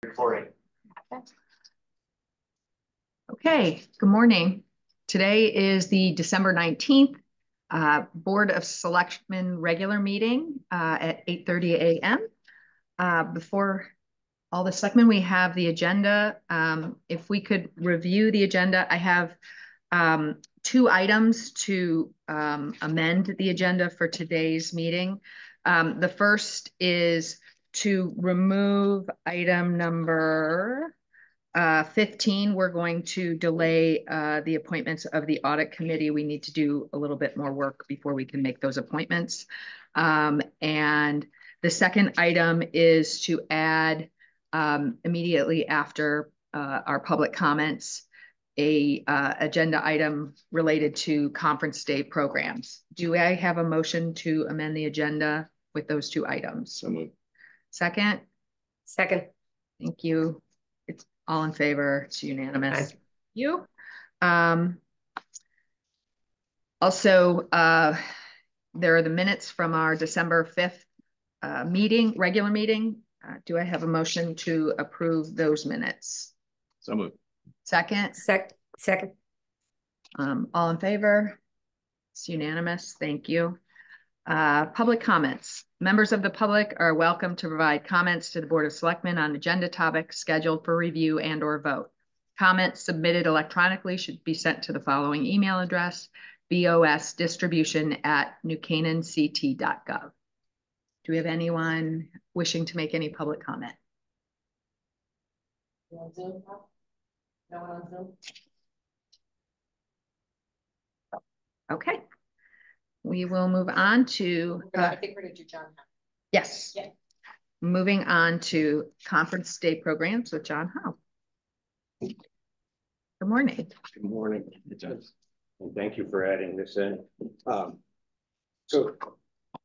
Recording. Okay, good morning. Today is the December 19th Board of Selectmen regular meeting at 8:30 a.m. Before all the selectmen, we have the agenda. If we could review the agenda, I have two items to amend the agenda for today's meeting. The first is to remove item number 15. We're going to delay the appointments of the audit committee. We need to do a little bit more work before we can make those appointments. And the second item is to add immediately after our public comments, a agenda item related to conference day programs. Do I have a motion to amend the agenda with those two items? So moved. Second? Second. Thank you. It's all in favor. It's unanimous. Aye. Thank you. Also, there are the minutes from our December 5th regular meeting. Do I have a motion to approve those minutes? So moved. Second? Second. All in favor? It's unanimous. Thank you. Public comments. Members of the public are welcome to provide comments to the Board of Selectmen on agenda topics scheduled for review and/or vote. Comments submitted electronically should be sent to the following email address: bosdistribution@newcanaanct.gov. Do we have anyone wishing to make any public comment? On Zoom? No one on Zoom? Okay. We will move on to. I think we're going to do John. Yes. Yeah. Moving on to conference day programs with John Howe. Good morning. Good morning. And thank you for adding this in.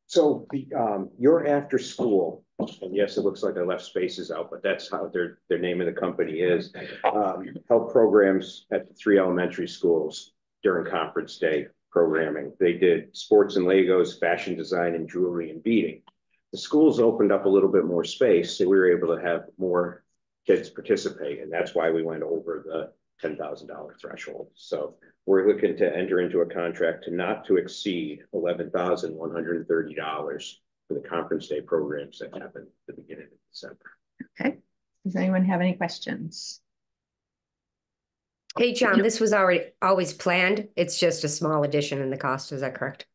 So your after school, and yes, it looks like I left spaces out, but that's how their name of the company is, held programs at the 3 elementary schools during conference day programming. They did sports and Legos, fashion design, and jewelry and beading. The schools opened up a little bit more space, so we were able to have more kids participate, and that's why we went over the $10,000 threshold. So we're looking to enter into a contract not to exceed $11,130 for the conference day programs that happen at the beginning of December. Okay. Does anyone have any questions? Hey, John, this was always planned. It's just a small addition in the cost. Is that correct?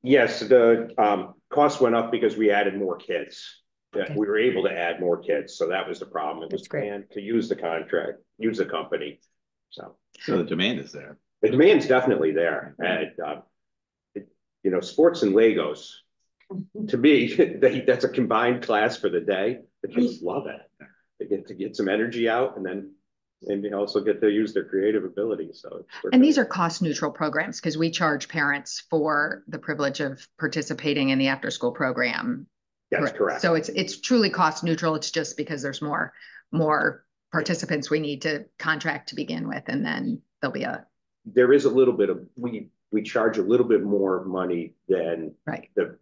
Yes, the cost went up because we added more kids. Okay. We were able to add more kids, so that was the problem. It was That's great. planned to use the contract, use the company. So the demand is there. The demand's definitely there. And sports and Legos, to me, that's a combined class for the day. The kids love it. They get to get some energy out, and they also get to use their creative ability. And these are cost neutral programs because we charge parents for the privilege of participating in the after school program. That's correct. So it's truly cost neutral. It's just because there's more participants we need to contract to begin with, and then there is a little bit of we charge a little bit more money than the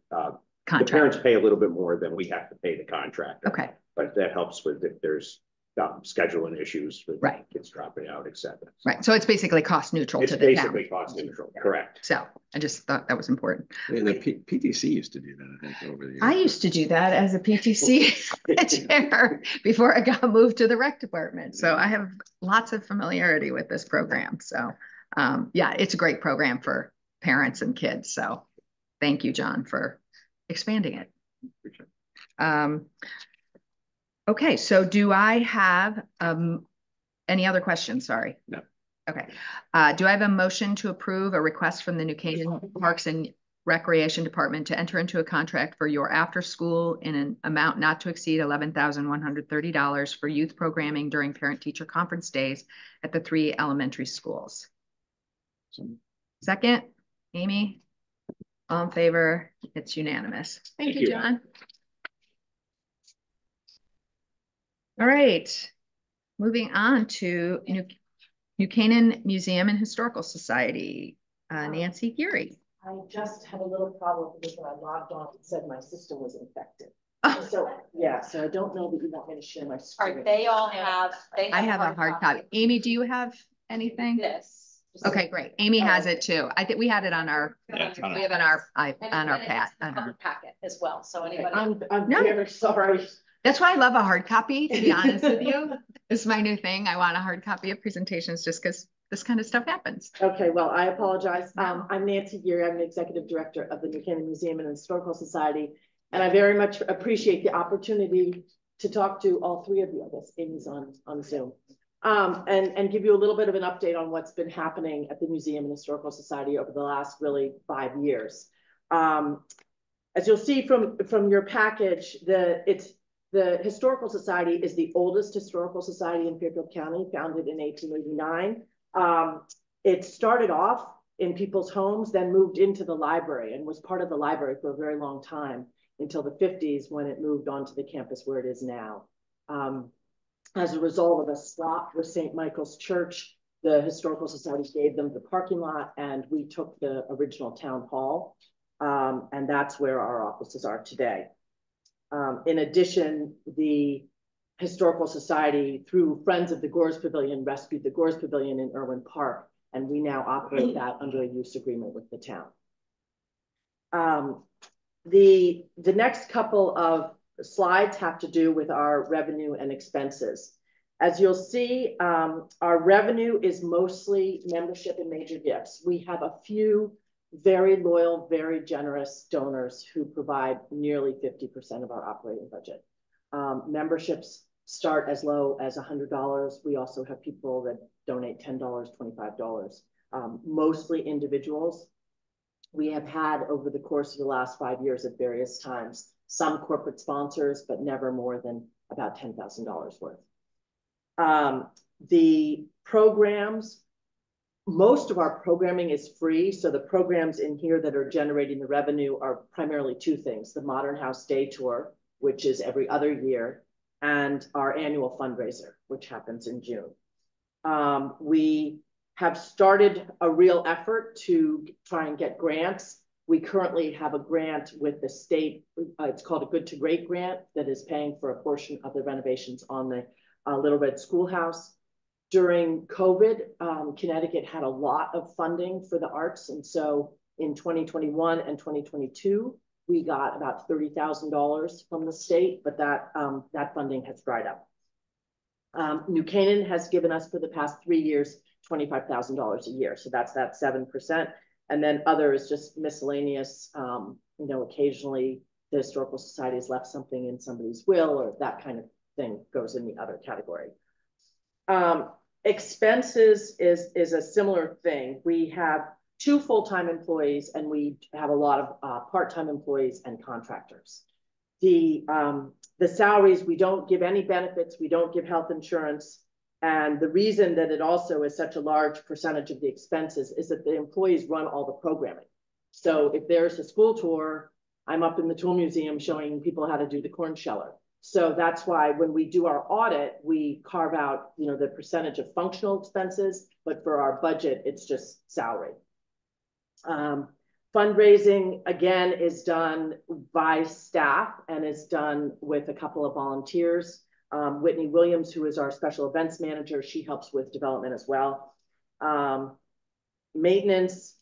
parents pay a little bit more than we have to pay the contractor. Okay. But that helps with if there's scheduling issues with kids dropping out, etc. Right. So it's basically cost neutral to the town. It's basically cost neutral. Correct. So I just thought that was important. The PTC used to do that, I think, over the years. I used to do that as a PTC chair before I got moved to the rec department. So I have lots of familiarity with this program. So yeah, it's a great program for parents and kids. So thank you, John, for expanding it. Okay, so do I have any other questions? Sorry. No. Okay. Do I have a motion to approve a request from the New Canaan Parks and Recreation Department to enter into a contract for your after school in an amount not to exceed $11,130 for youth programming during parent-teacher conference days at the 3 elementary schools? Second, Amy? All in favor? It's unanimous. Thank you, John. All right, moving on to New Canaan Museum and Historical Society. Nancy Geary. I just had a little problem because when I logged on, it said my system was infected. So, yeah, so I don't know that you want me to share my All screen. right, they all have. I have a hard copy. Amy, do you have anything? This. Okay, great. Amy has it too. I think we had it on our, Yeah, it's on we our- have on our, And on our it's pad. in the public packet as well, so anybody. I'm No. very sorry. That's why I love a hard copy, to be honest with you. It's my new thing. I want a hard copy of presentations just because this kind of stuff happens. Okay, well, I apologize. I'm Nancy Geary. I'm the Executive Director of the New Canaan Museum and Historical Society. And I very much appreciate the opportunity to talk to all three of you. I guess Amy's on Zoom. And give you a little bit of an update on what's been happening at the Museum and Historical Society over the last really 5 years. As you'll see from your package, the Historical Society is the oldest historical society in Fairfield County, founded in 1889. It started off in people's homes, then moved into the library and was part of the library for a very long time until the 50s when it moved onto the campus where it is now. As a result of a swap with St. Michael's Church, the Historical Society gave them the parking lot and we took the original town hall. And that's where our offices are today. In addition, the Historical Society, through Friends of the Gores Pavilion, rescued the Gores Pavilion in Irwin Park, and we now operate that under a use agreement with the town. The next couple of slides have to do with our revenue and expenses. As you'll see, our revenue is mostly membership and major gifts. We have a few very loyal, very generous donors who provide nearly 50% of our operating budget. Memberships start as low as $100. We also have people that donate $10, $25, mostly individuals. We have had over the course of the last 5 years at various times, some corporate sponsors, but never more than about $10,000 worth. The programs, most of our programming is free. So the programs in here that are generating the revenue are primarily two things: the Modern House Day Tour, which is every other year, and our annual fundraiser, which happens in June. We have started a real effort to try and get grants. We currently have a grant with the state. It's called a Good to Great grant that is paying for a portion of the renovations on the Little Red Schoolhouse. During COVID, Connecticut had a lot of funding for the arts. And so in 2021 and 2022, we got about $30,000 from the state, but that funding has dried up. New Canaan has given us for the past 3 years, $25,000 a year. So that's that 7%. And then others, just miscellaneous, occasionally the Historical Society has left something in somebody's will, or that kind of thing goes in the other category. Expenses is a similar thing. We have 2 full-time employees and we have a lot of part-time employees and contractors. The salaries, we don't give any benefits, we don't give health insurance. And the reason that it also is such a large percentage of the expenses is that the employees run all the programming. So if there's a school tour, I'm up in the tool museum showing people how to do the corn sheller. So that's why when we do our audit, we carve out, the percentage of functional expenses, but for our budget, it's just salary. Fundraising, again, is done by staff and is done with a couple of volunteers. Whitney Williams, who is our special events manager, she helps with development as well. Maintenance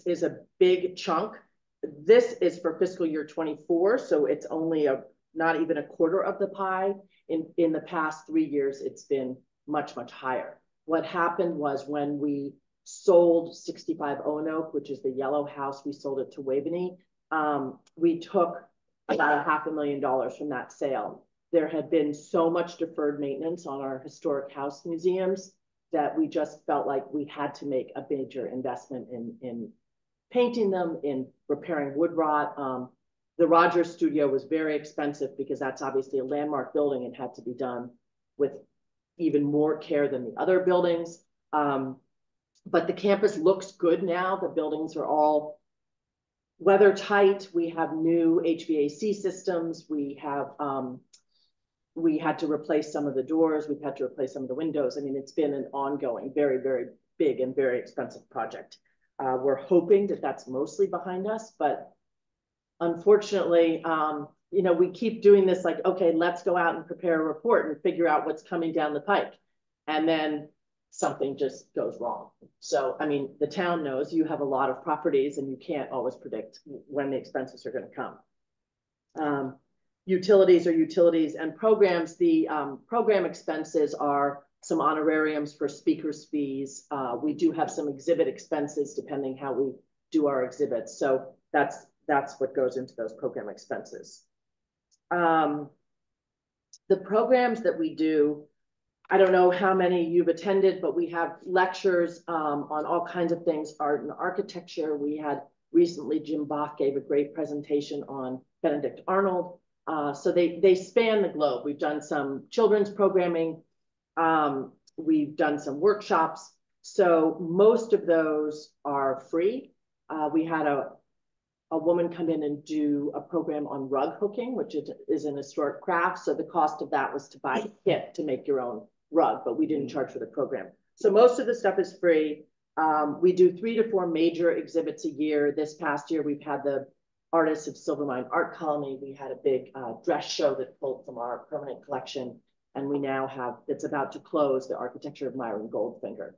is a big chunk. This is for fiscal year 24, so it's only not even a quarter of the pie. In the past 3 years, it's been much, much higher. What happened was when we sold 65 Onoke, which is the yellow house, we sold it to Waveney. We took about $500,000 from that sale. There had been so much deferred maintenance on our historic house museums that we just felt like we had to make a major investment in painting them, in repairing wood rot. The Rogers Studio was very expensive because that's obviously a landmark building and had to be done with even more care than the other buildings. But the campus looks good now. The buildings are all weather tight. We have new HVAC systems. We had to replace some of the doors. We've had to replace some of the windows. I mean, it's been an ongoing, very, very big and very expensive project. We're hoping that that's mostly behind us, but unfortunately, you know, we keep doing this like, okay, let's go out and prepare a report and figure out what's coming down the pike. And then something just goes wrong. So, I mean, the town knows you have a lot of properties and you can't always predict when the expenses are going to come. Utilities are utilities, and programs. The program expenses are some honorariums for speakers' fees. We do have some exhibit expenses depending how we do our exhibits. So that's what goes into those program expenses. The programs that we do, I don't know how many you've attended, but we have lectures on all kinds of things, art and architecture. We had recently, Jim Bach gave a great presentation on Benedict Arnold. So they span the globe. We've done some children's programming. We've done some workshops. So most of those are free. We had a woman come in and do a program on rug hooking, which is an historic craft. So the cost of that was to buy a kit to make your own rug, but we didn't charge for the program. So most of the stuff is free. We do 3 to 4 major exhibits a year. This past year, we've had the Artists of Silvermine Art Colony. We had a big dress show that pulled from our permanent collection. And we now have, it's about to close, the Architecture of Myron Goldfinger.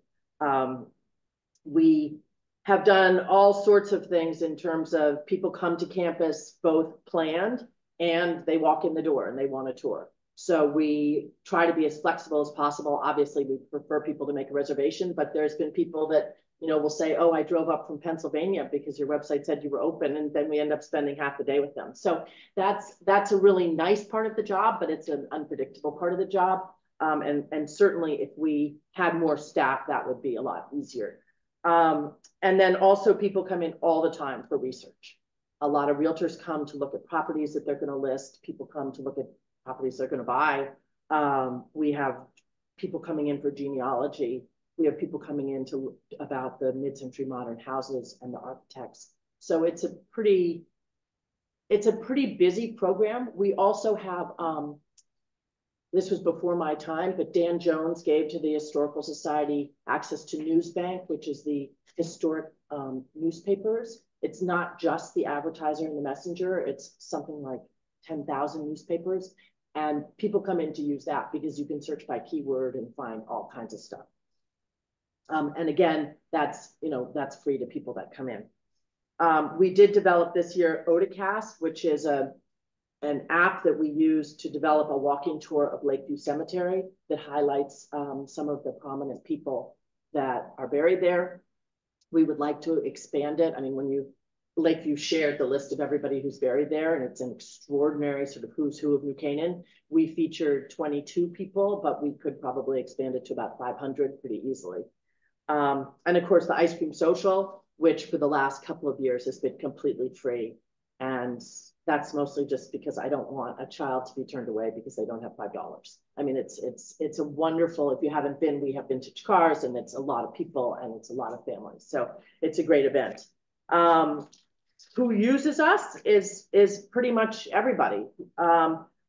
We have done all sorts of things in terms of people come to campus both planned and they walk in the door and they want a tour. So we try to be as flexible as possible. Obviously, we prefer people to make a reservation, but there's been people that, you know, will say, oh, I drove up from Pennsylvania because your website said you were open, and then we end up spending half the day with them. So that's a really nice part of the job, but it's an unpredictable part of the job. And certainly if we had more staff, that would be a lot easier. And then also people come in all the time for research. A lot of realtors come to look at properties that they're going to list. People come to look at properties they're going to buy. We have people coming in for genealogy. We have people coming in to about the mid-century modern houses and the architects. So it's a pretty busy program. We also have, this was before my time, but Dan Jones gave to the Historical Society access to Newsbank, which is the historic newspapers. It's not just the Advertiser and the Messenger. It's something like 10,000 newspapers. And people come in to use that because you can search by keyword and find all kinds of stuff. And again, that's free to people that come in. We did develop this year Odacast, which is an app that we use to develop a walking tour of Lakeview Cemetery that highlights some of the prominent people that are buried there. We would like to expand it. I mean, Lakeview shared the list of everybody who's buried there, and it's an extraordinary sort of who's who of New Canaan. We featured 22 people, but we could probably expand it to about 500 pretty easily. And of course, the Ice Cream Social, which for the last couple of years has been completely free. And that's mostly just because I don't want a child to be turned away because they don't have $5. I mean, it's a wonderful, if you haven't been, we have vintage cars and it's a lot of people and it's a lot of families. So it's a great event. Who uses us is pretty much everybody.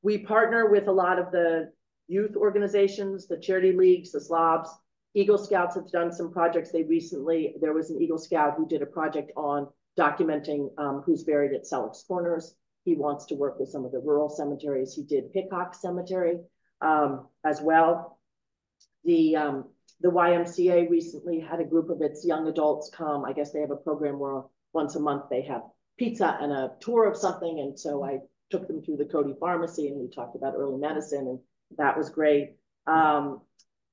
We partner with a lot of the youth organizations, the charity leagues, the Slavs. Eagle Scouts have done some projects. There was an Eagle Scout who did a project on documenting who's buried at Selleck's Corners. He wants to work with some of the rural cemeteries. He did Hickok Cemetery as well. The YMCA recently had a group of its young adults come. I guess they have a program where once a month they have pizza and a tour of something. And so I took them through the Cody Pharmacy and we talked about early medicine, and that was great.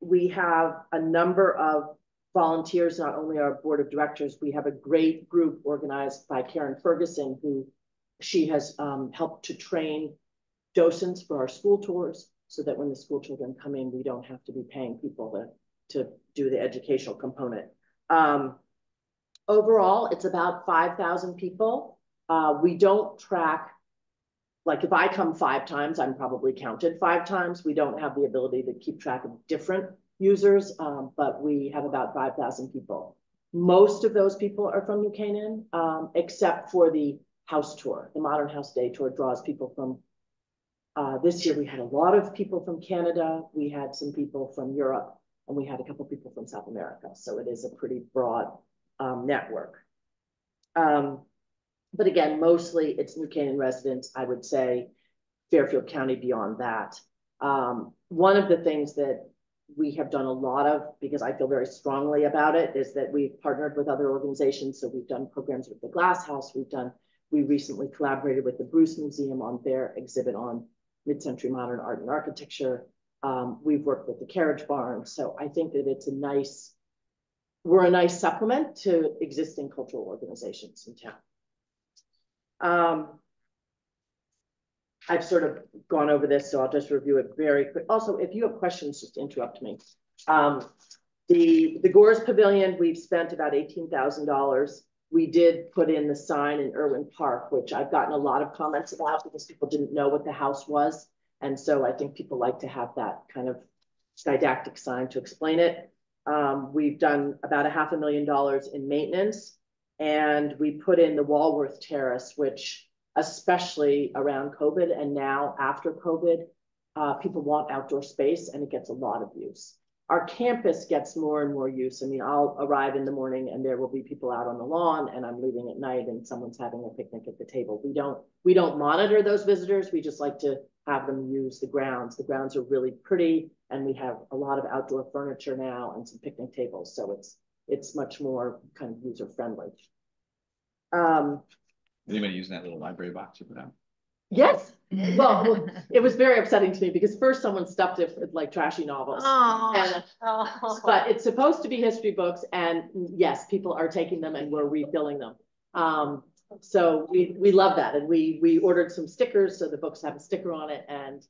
We have a number of volunteers, not only our board of directors. We have a great group organized by Karen Ferguson, who she has helped to train docents for our school tours so that when the school children come in, we don't have to be paying people to do the educational component. Overall, it's about 5,000 people. We don't track, like if I come 5 times, I'm probably counted 5 times. We don't have the ability to keep track of different users, but we have about 5,000 people. Most of those people are from New Canaan, except for the house tour. The Modern House Day Tour draws people from, this year we had a lot of people from Canada, we had some people from Europe, and we had a couple people from South America. So it is a pretty broad network. But again, mostly it's New Canaan residents, I would say. Fairfield County beyond that. One of the things that we have done a lot of, because I feel very strongly about it, is that we've partnered with other organizations. So we've done programs with the Glass House. We recently collaborated with the Bruce Museum on their exhibit on mid-century modern art and architecture. We've worked with the Carriage Barn. So I think that we're a nice supplement to existing cultural organizations in town. I've sort of gone over this, so I'll just review it very quick. Also, if you have questions, just interrupt me. The Gores Pavilion, we've spent about $18,000. We did put in the sign in Irwin Park, which I've gotten a lot of comments about because people didn't know what the house was. And so I think people like to have that kind of didactic sign to explain it. We've done about $500,000 in maintenance, and we put in the Walworth Terrace, which especially around COVID and now after COVID, people want outdoor space and it gets a lot of use. Our campus gets more and more use. I mean, I'll arrive in the morning and there will be people out on the lawn, and I'm leaving at night and someone's having a picnic at the table. We don't monitor those visitors. We just like to have them use the grounds. The grounds are really pretty, and we have a lot of outdoor furniture now and some picnic tables. So it's much more kind of user friendly. Anybody using that little library box you put out? Yes. Well, it was very upsetting to me because first someone stuffed it with like trashy novels. And, but it's supposed to be history books, and yes, people are taking them and we're refilling them. So we love that, and we ordered some stickers so the books have a sticker on it. And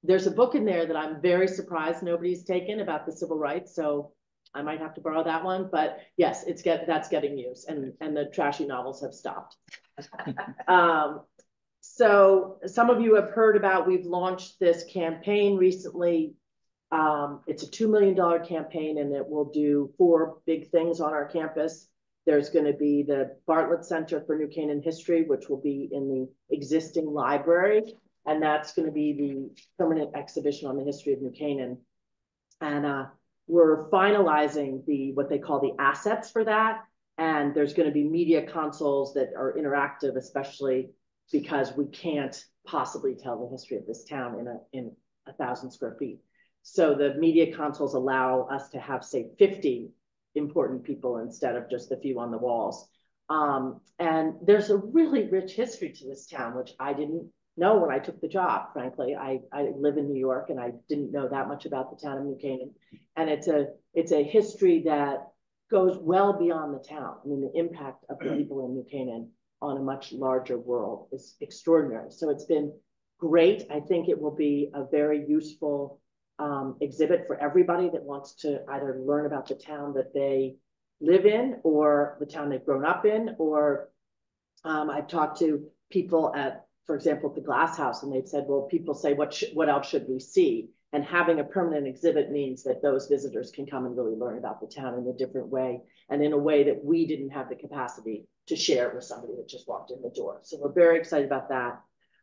there's a book in there that I'm very surprised nobody's taken about the civil rights. So I might have to borrow that one, but yes, that's getting used, and the trashy novels have stopped. So some of you have heard about, we've launched this campaign recently. It's a $2 million campaign, and it will do 4 big things on our campus. There's going to be the Bartlett Center for New Canaan History, which will be in the existing library, and that's going to be the permanent exhibition on the history of New Canaan. And we're finalizing what they call the assets for that. And there's going to be media consoles that are interactive, especially because we can't possibly tell the history of this town in 1,000 square feet. So the media consoles allow us to have, say, 50 important people instead of just the few on the walls. And there's a really rich history to this town, which I didn't know when I took the job, frankly. I live in New York, and I didn't know that much about the town of New Canaan. And it's a history that goes well beyond the town. I mean, the impact of the people in New Canaan on a much larger world is extraordinary. So it's been great. I think it will be a very useful exhibit for everybody that wants to either learn about the town that they live in or the town they've grown up in. Or I've talked to people at, for example, at the Glass House, and they've said, well, people say, what else should we see? And having a permanent exhibit means that those visitors can come and really learn about the town in a different way, and in a way that we didn't have the capacity to share with somebody that just walked in the door. So we're very excited about that.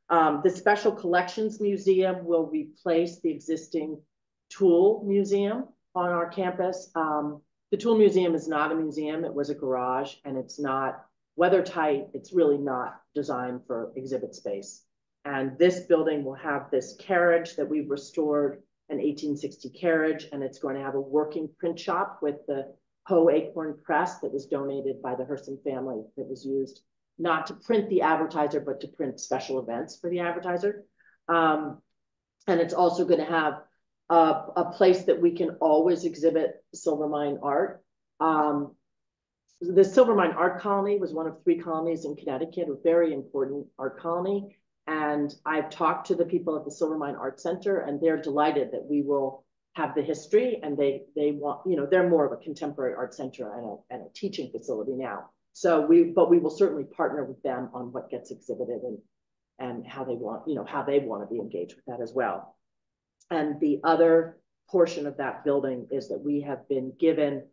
The Special Collections Museum will replace the existing Tool Museum on our campus. The Tool Museum is not a museum. It was a garage, and it's not weather tight. It's really not designed for exhibit space. And this building will have this carriage that we've restored, an 1860 carriage, and it's going to have a working print shop with the Poe Acorn press that was donated by the Herson family, that was used not to print the advertiser, but to print special events for the advertiser. And it's also going to have a place that we can always exhibit Silvermine art. The Silvermine Art Colony was one of 3 colonies in Connecticut, a very important art colony. And I've talked to the people at the Silvermine Art Center, and they're delighted that we will have the history, and they want, they're more of a contemporary art center and a teaching facility now. So but we will certainly partner with them on what gets exhibited and how they want, how they want to be engaged with that as well. And the other portion of that building is that we have been given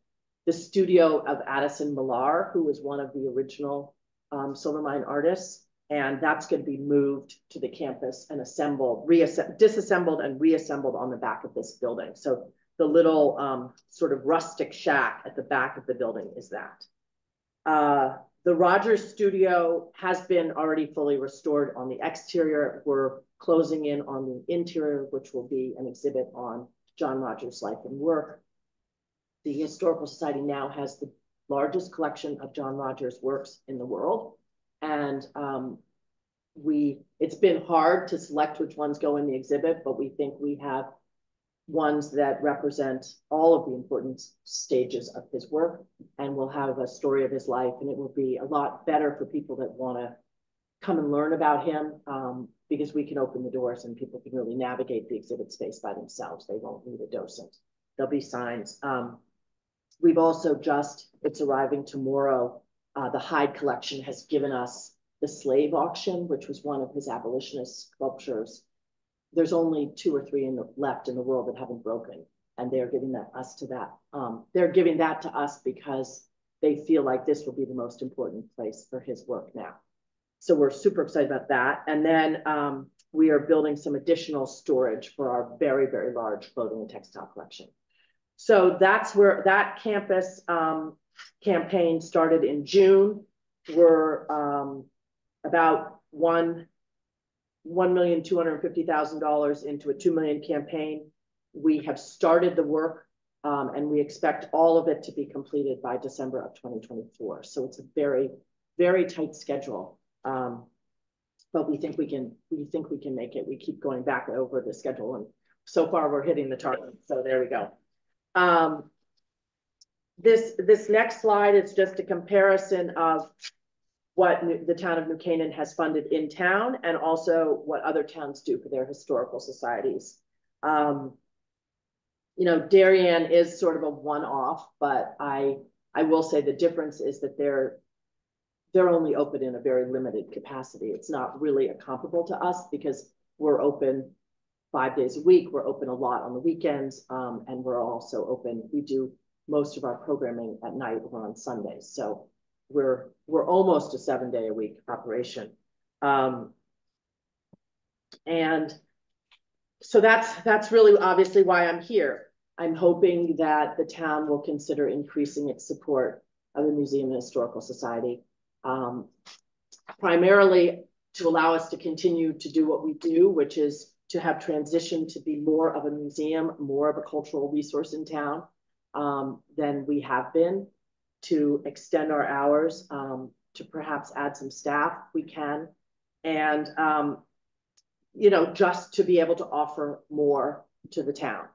the studio of Addison Millar, who was one of the original Silvermine artists. And that's going to be moved to the campus and disassembled and reassembled on the back of this building. So the little sort of rustic shack at the back of the building is that. The Rogers studio has been already fully restored on the exterior. We're closing in on the interior, which will be an exhibit on John Rogers' life and work. The Historical Society now has the largest collection of John Rogers' works in the world. And it's been hard to select which ones go in the exhibit, but we think we have ones that represent all of the important stages of his work, and we'll have a story of his life, and it will be a lot better for people that want to come and learn about him, because we can open the doors and people can really navigate the exhibit space by themselves. They won't need a docent. There'll be signs. We've also it's arriving tomorrow. The Hyde collection has given us the slave auction, which was one of his abolitionist sculptures. There's only 2 or 3 left in the world that haven't broken, and they're giving us they're giving that to us because they feel like this will be the most important place for his work now. So we're super excited about that. And then we are building some additional storage for our very, very large clothing and textile collection. So that's where that campus campaign started in June. We're about $1,250,000 into a $2 million campaign. We have started the work, and we expect all of it to be completed by December of 2024. So it's a very, very tight schedule, but we think we can make it. We keep going back over the schedule, and so far we're hitting the target. So there we go. This next slide is just a comparison of what the town of New Canaan has funded in town, and also what other towns do for their historical societies. Darien is sort of a one-off, but I will say the difference is that they're only open in a very limited capacity. It's not really comparable to us because we're open 5 days a week. We're open a lot on the weekends, and we're also open. We do most of our programming at night or on Sundays. So we're almost a 7-day-a-week operation. And so that's really obviously why I'm here. I'm hoping that the town will consider increasing its support of the Museum and Historical Society, primarily to allow us to continue to do what we do, which is to have transitioned to be more of a museum, more of a cultural resource in town than we have been, to extend our hours, to perhaps add some staff if we can, and just to be able to offer more to the town.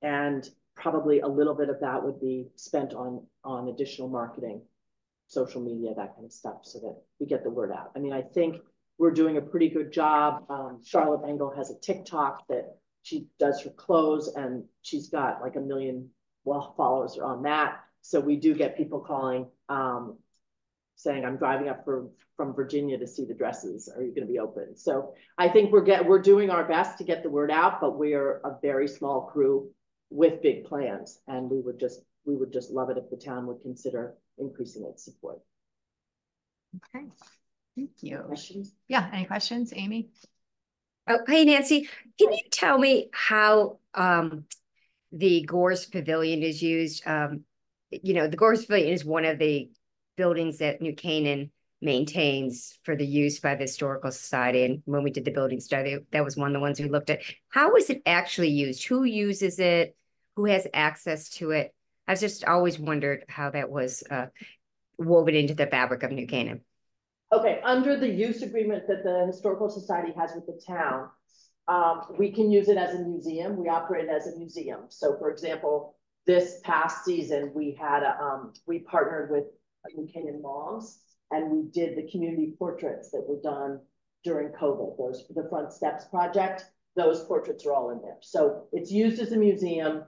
And probably a little bit of that would be spent on additional marketing, social media, that kind of stuff, so that we get the word out. I mean, I think we're doing a pretty good job. Charlotte Engel has a TikTok that she does her clothes, and she's got like 1 million followers on that. So we do get people calling, saying, I'm driving up from Virginia to see the dresses. Are you going to be open? So I think we're doing our best to get the word out, but we are a very small crew with big plans, and we would just love it if the town would consider increasing its support. Okay, thank you. Questions? Yeah, any questions, Amy? Oh, hey, Nancy, can you tell me how the Gorse Pavilion is used? The Gorse Pavilion is one of the buildings that New Canaan maintains for the use by the Historical Society. And when we did the building study, that was one of the ones we looked at. How is it actually used? Who uses it? Who has access to it? I've just always wondered how that was woven into the fabric of New Canaan. Okay, under the use agreement that the Historical Society has with the town, we can use it as a museum. We operate it as a museum. So, for example, this past season, we had we partnered with New Canaan moms, and we did the community portraits that were done during COVID. The Front Steps project. Those portraits are all in there. So it's used as a museum.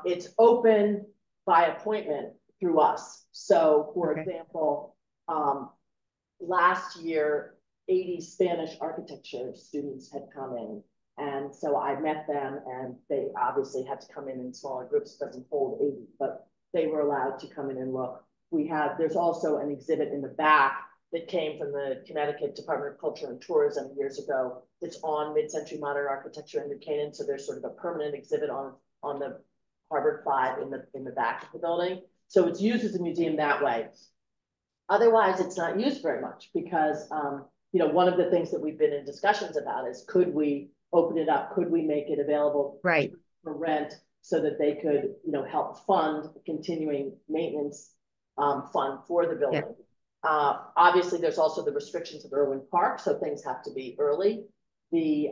It's open by appointment through us. So, for example, last year, 80 Spanish architecture students had come in. And so I met them, and they obviously had to come in smaller groups. It doesn't hold 80, but they were allowed to come in and look. There's also an exhibit in the back that came from the Connecticut Department of Culture and Tourism years ago. It's on mid-century modern architecture in New Canaan. So there's sort of a permanent exhibit on the Harvard 5 in the back of the building. So it's used as a museum that way. Otherwise, it's not used very much because, you know, one of the things that we've been in discussions about is could we open it up? Could we make it available Right. for rent so that they could, you know, help fund continuing maintenance fund for the building? Obviously, there's also the restrictions of Irwin Park, so things have to be early. The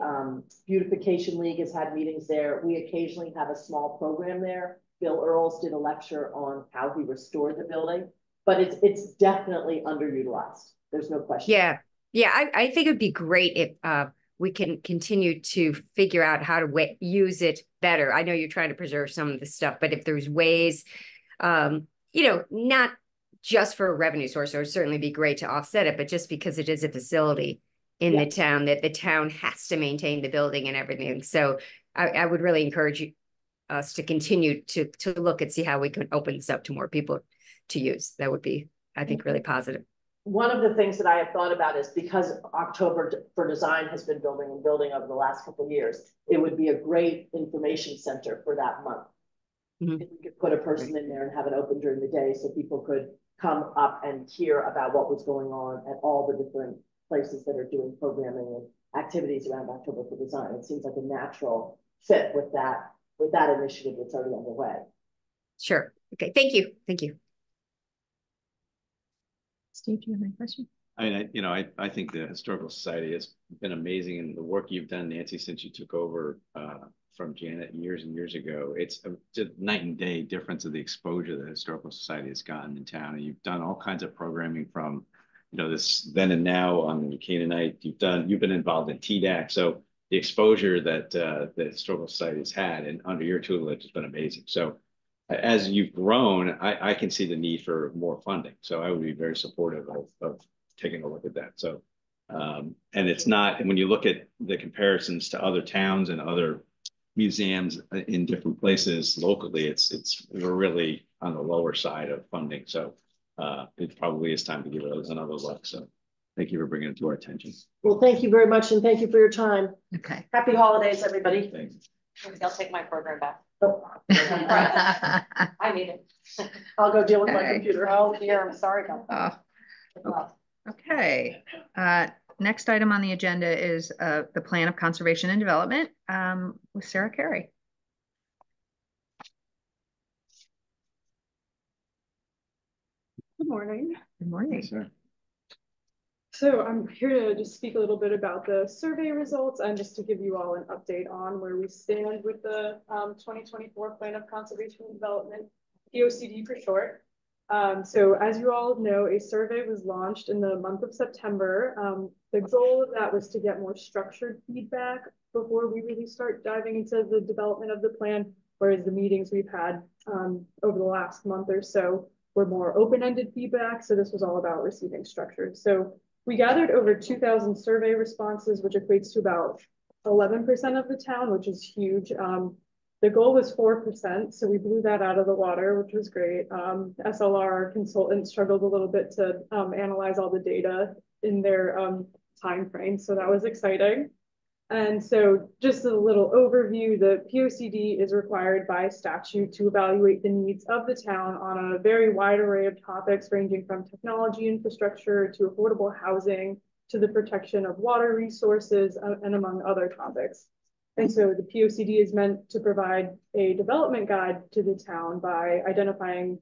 Beautification League has had meetings there. We occasionally have a small program there. Bill Earls did a lecture on how he restored the building, but it's definitely underutilized. There's no question. Yeah. Yeah. I think it'd be great if we can continue to figure out how to use it better. I know you're trying to preserve some of the stuff, but if there's ways, you know, not just for a revenue source, it would certainly be great to offset it, but just because it is a facility in the town, that the town has to maintain the building and everything. So I would really encourage us to continue to look and see how we can open this up to more people to use. That would be, I think, really positive. One of the things that I have thought about is because October for Design has been building and building over the last couple of years, it would be a great information center for that month. Mm-hmm. If we could put a person in there and have it open during the day so people could come up and hear about what was going on at all the different places that are doing programming and activities around October for Design. It seems like a natural fit with that initiative that's already underway. Sure. Okay. Thank you. Thank you. Steve, do you have any questions? I mean, you know, I think the Historical Society has been amazing, and the work you've done, Nancy, since you took over from Janet years and years ago, it's a just night and day difference of the exposure the Historical Society has gotten in town. And you've done all kinds of programming from, you know, this then and now on the Canaanite. You've been involved in TDAC, so the exposure that the Historical Society has had and under your tutelage has been amazing. So as you've grown, I can see the need for more funding. So I would be very supportive of taking a look at that. So, and it's not, when you look at the comparisons to other towns and other museums in different places locally, we're really on the lower side of funding. So it probably is time to give those another look. So thank you for bringing it to our attention. Well, thank you very much. And thank you for your time. Okay. Happy holidays, everybody. Thanks. I'll take my program back. Oh, I need it. I'll go deal with my Okay. computer. Oh dear, I'm sorry about that. Okay. Next item on the agenda is the Plan of Conservation and Development with Sarah Carey. Good morning. Good morning. Yes, sir. So I'm here to just speak a little bit about the survey results and just to give you all an update on where we stand with the 2024 Plan of Conservation and Development, POCD for short. So as you all know, a survey was launched in the month of September. The goal of that was to get more structured feedback before we really start diving into the development of the plan, whereas the meetings we've had over the last month or so were more open-ended feedback. So this was all about receiving structured. So we gathered over 2,000 survey responses, which equates to about 11% of the town, which is huge. The goal was 4%, so we blew that out of the water, which was great. SLR consultants struggled a little bit to analyze all the data in their time frame, so that was exciting. And so just a little overview, the POCD is required by statute to evaluate the needs of the town on a very wide array of topics ranging from technology infrastructure to affordable housing to the protection of water resources and among other topics. And so the POCD is meant to provide a development guide to the town by identifying,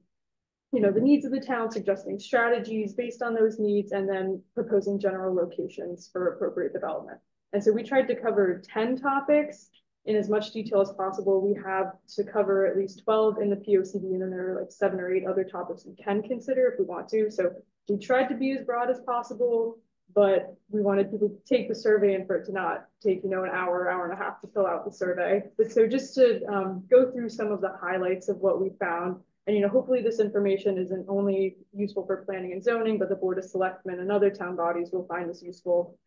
you know, the needs of the town, suggesting strategies based on those needs, and then proposing general locations for appropriate development. And so we tried to cover 10 topics in as much detail as possible. We have to cover at least 12 in the POCD, and then there are like 7 or 8 other topics we can consider if we want to. So we tried to be as broad as possible, but we wanted people to take the survey and for it to not take, you know, an hour, hour and a half to fill out the survey. But so just to go through some of the highlights of what we found. And, you know, hopefully this information isn't only useful for planning and zoning, but the Board of Selectmen and other town bodies will find this useful.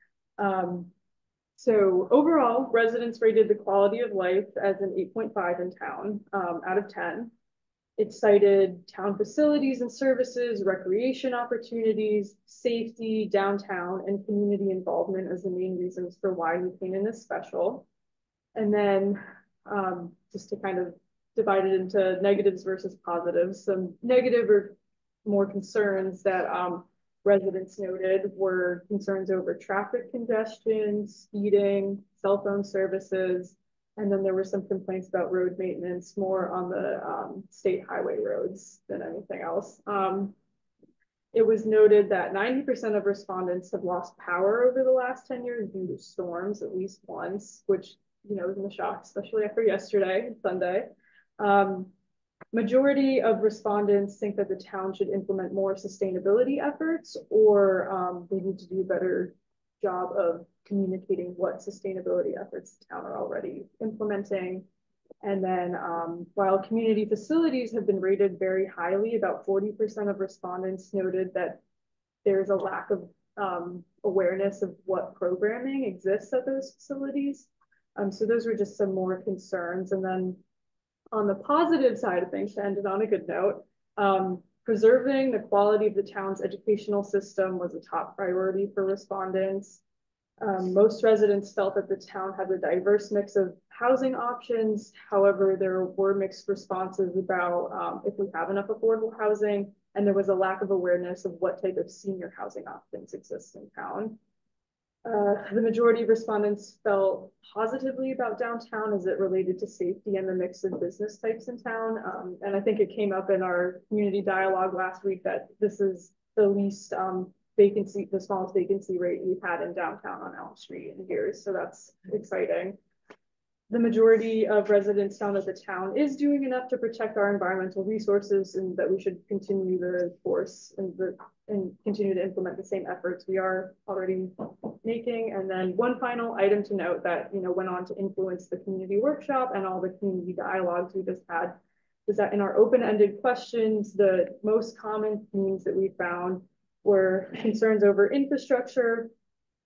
So overall, residents rated the quality of life as an 8.5 in town out of 10. It cited town facilities and services, recreation opportunities, safety, downtown, and community involvement as the main reasons for why New Canaan is special. And then just to kind of divided into negatives versus positives. Some negative or more concerns that residents noted were concerns over traffic congestion, speeding, cell phone services, and then there were some complaints about road maintenance, more on the state highway roads than anything else. It was noted that 90% of respondents have lost power over the last 10 years due to storms at least once, which, you know, was a shock, especially after yesterday, Sunday. Majority of respondents think that the town should implement more sustainability efforts, or they need to do a better job of communicating what sustainability efforts the town are already implementing. And then while community facilities have been rated very highly, about 40% of respondents noted that there's a lack of awareness of what programming exists at those facilities. So those were just some more concerns. And then on the positive side of things, to end it on a good note, preserving the quality of the town's educational system was a top priority for respondents. Most residents felt that the town had a diverse mix of housing options. However, there were mixed responses about if we have enough affordable housing, and there was a lack of awareness of what type of senior housing options exist in town. The majority of respondents felt positively about downtown as it related to safety and the mix of business types in town. And I think it came up in our community dialogue last week that this is the least vacancy, the smallest vacancy rate we've had in downtown on Elm Street in years. So that's exciting. The majority of residents found that the town is doing enough to protect our environmental resources and that we should continue the course and continue to implement the same efforts we are already making. And then one final item to note that, you know, went on to influence the community workshop and all the community dialogues we just had is that in our open-ended questions, the most common themes that we found were concerns over infrastructure,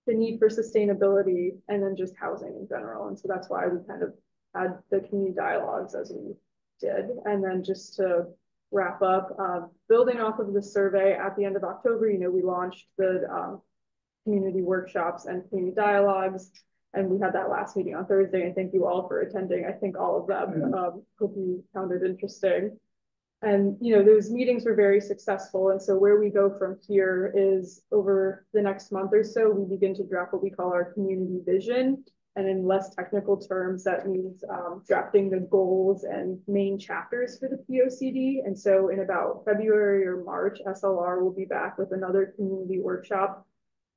the need for sustainability, and then just housing in general. And so that's why we kind of had the community dialogues as we did. And then just to wrap up, building off of the survey at the end of October, you know, we launched the community workshops and community dialogues, and we had that last meeting on Thursday, and thank you all for attending. I think all of them, hope you found it interesting. And, you know, those meetings were very successful. And so where we go from here is over the next month or so, we begin to draft what we call our community vision. And in less technical terms, that means drafting the goals and main chapters for the POCD. And so in about February or March, SLR will be back with another community workshop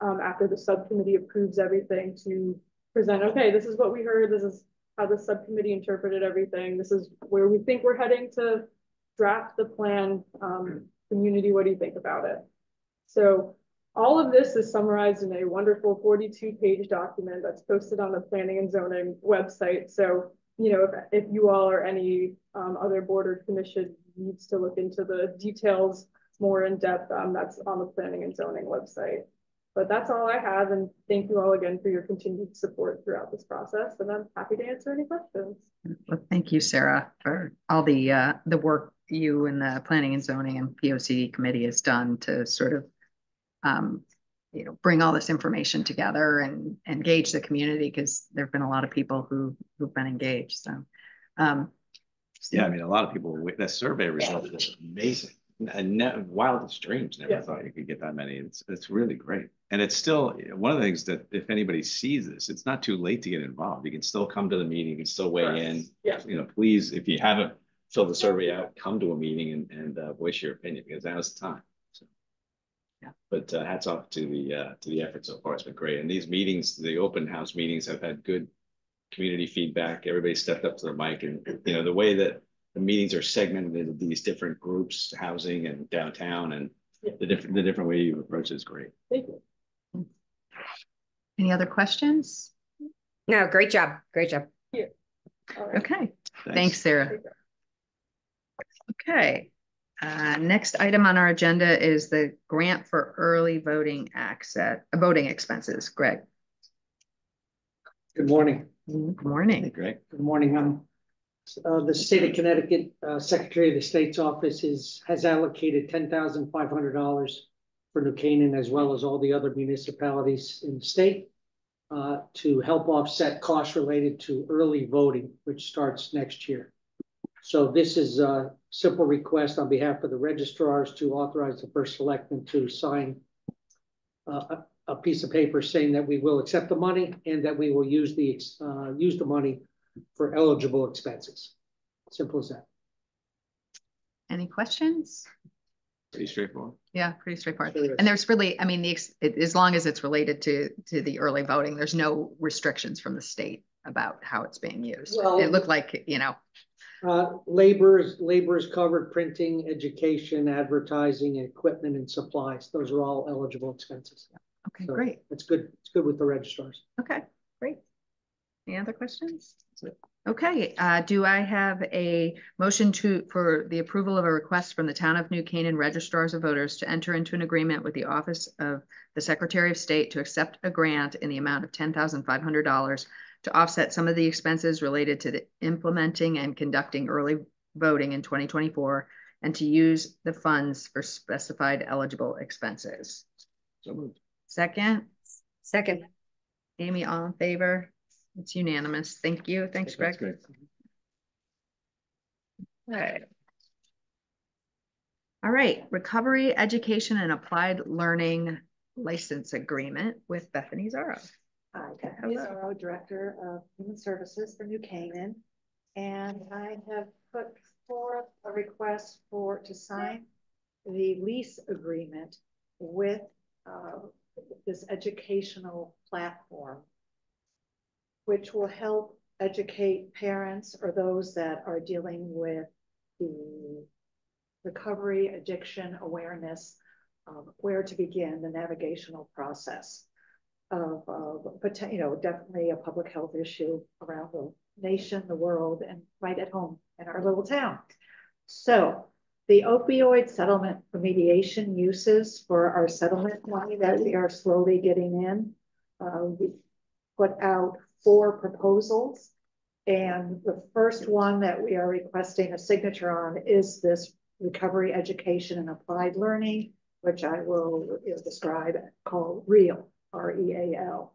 after the subcommittee approves everything to present, okay, this is what we heard. This is how the subcommittee interpreted everything. This is where we think we're heading to draft the plan. Community, what do you think about it? So all of this is summarized in a wonderful 42-page document that's posted on the Planning and Zoning website. So, you know, if you all or any other board or commission needs to look into the details more in depth, that's on the Planning and Zoning website. But that's all I have, and thank you all again for your continued support throughout this process, and I'm happy to answer any questions. Well, thank you, Sarah, for all the work you and the Planning and Zoning and POCD committee has done to sort of, you know, bring all this information together and engage the community, because there have been a lot of people who've been engaged. So, yeah, I mean, a lot of people with that survey result is amazing. And wildest dreams, never thought you could get that many. It's really great. And it's still one of the things that if anybody sees this, it's not too late to get involved. You can still come to the meeting, you can still weigh in. Yeah. You know, please, if you haven't filled the survey out, come to a meeting and voice your opinion, because now's the time. So, yeah. But hats off to the effort so far. It's been great. And these meetings, the open house meetings, have had good community feedback. Everybody stepped up to the mic, and you know, the way that the meetings are segmented into these different groups, housing and downtown, and the different way you approach it is great. Thank you. any other questions? No, great job. Great job. Yeah. Right. Okay, thanks, Sarah. Okay, next item on our agenda is the grant for early voting voting expenses. Greg. Good morning. Good morning. Hey, Greg. Good morning. The state of Connecticut Secretary of the State's office has allocated $10,500 for New Canaan, as well as all the other municipalities in the state, to help offset costs related to early voting, which starts next year. So this is a simple request on behalf of the registrars to authorize the first selectman to sign a piece of paper saying that we will accept the money and that we will use the money for eligible expenses. Simple as that. Any questions? Pretty straightforward. Yeah, pretty straightforward. Sure is. And there's really, I mean, as long as it's related to the early voting, there's no restrictions from the state about how it's being used. Well, it looked like, you know. Labor is covered, printing, education, advertising, equipment and supplies. Those are all eligible expenses. Okay, So great. It's good. It's good with the registrars. Okay, great. Any other questions? Okay, do I have a motion for the approval of a request from the town of New Canaan registrars of voters to enter into an agreement with the Office of the Secretary of State to accept a grant in the amount of $10,500 to offset some of the expenses related to the implementing and conducting early voting in 2024 and to use the funds for specified eligible expenses? So moved. Second, Second. Amy, all in favor? It's unanimous. Thank you. Thanks, Greg. That's great. Okay. All right, Recovery, Education, and Applied Learning License Agreement with Bethany Zorro. Hi, Bethany Zorro, Director of Human Services for New Canaan. And I have put forth a request to sign the lease agreement with this educational platform, which will help educate parents or those that are dealing with the recovery, addiction, awareness, where to begin the navigational process of, you know, definitely a public health issue around the nation, the world, and right at home in our little town. So the opioid settlement remediation uses for our settlement money that we are slowly getting in, we put out 4 proposals. And the first one that we are requesting a signature on is this Recovery, Education, and Applied Learning, which I will describe, called REAL, R-E-A-L.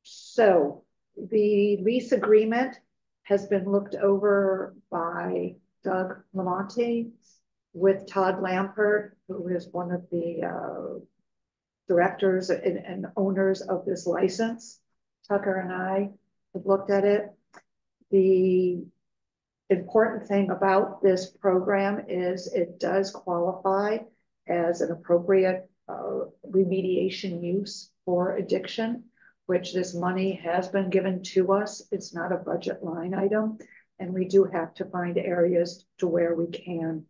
So the lease agreement has been looked over by Doug Lamonte with Todd Lampert, who is one of the directors and owners of this license. Tucker and I have looked at it. The important thing about this program is it does qualify as an appropriate remediation use for addiction, which this money has been given to us. It's not a budget line item, and we do have to find areas to where we can,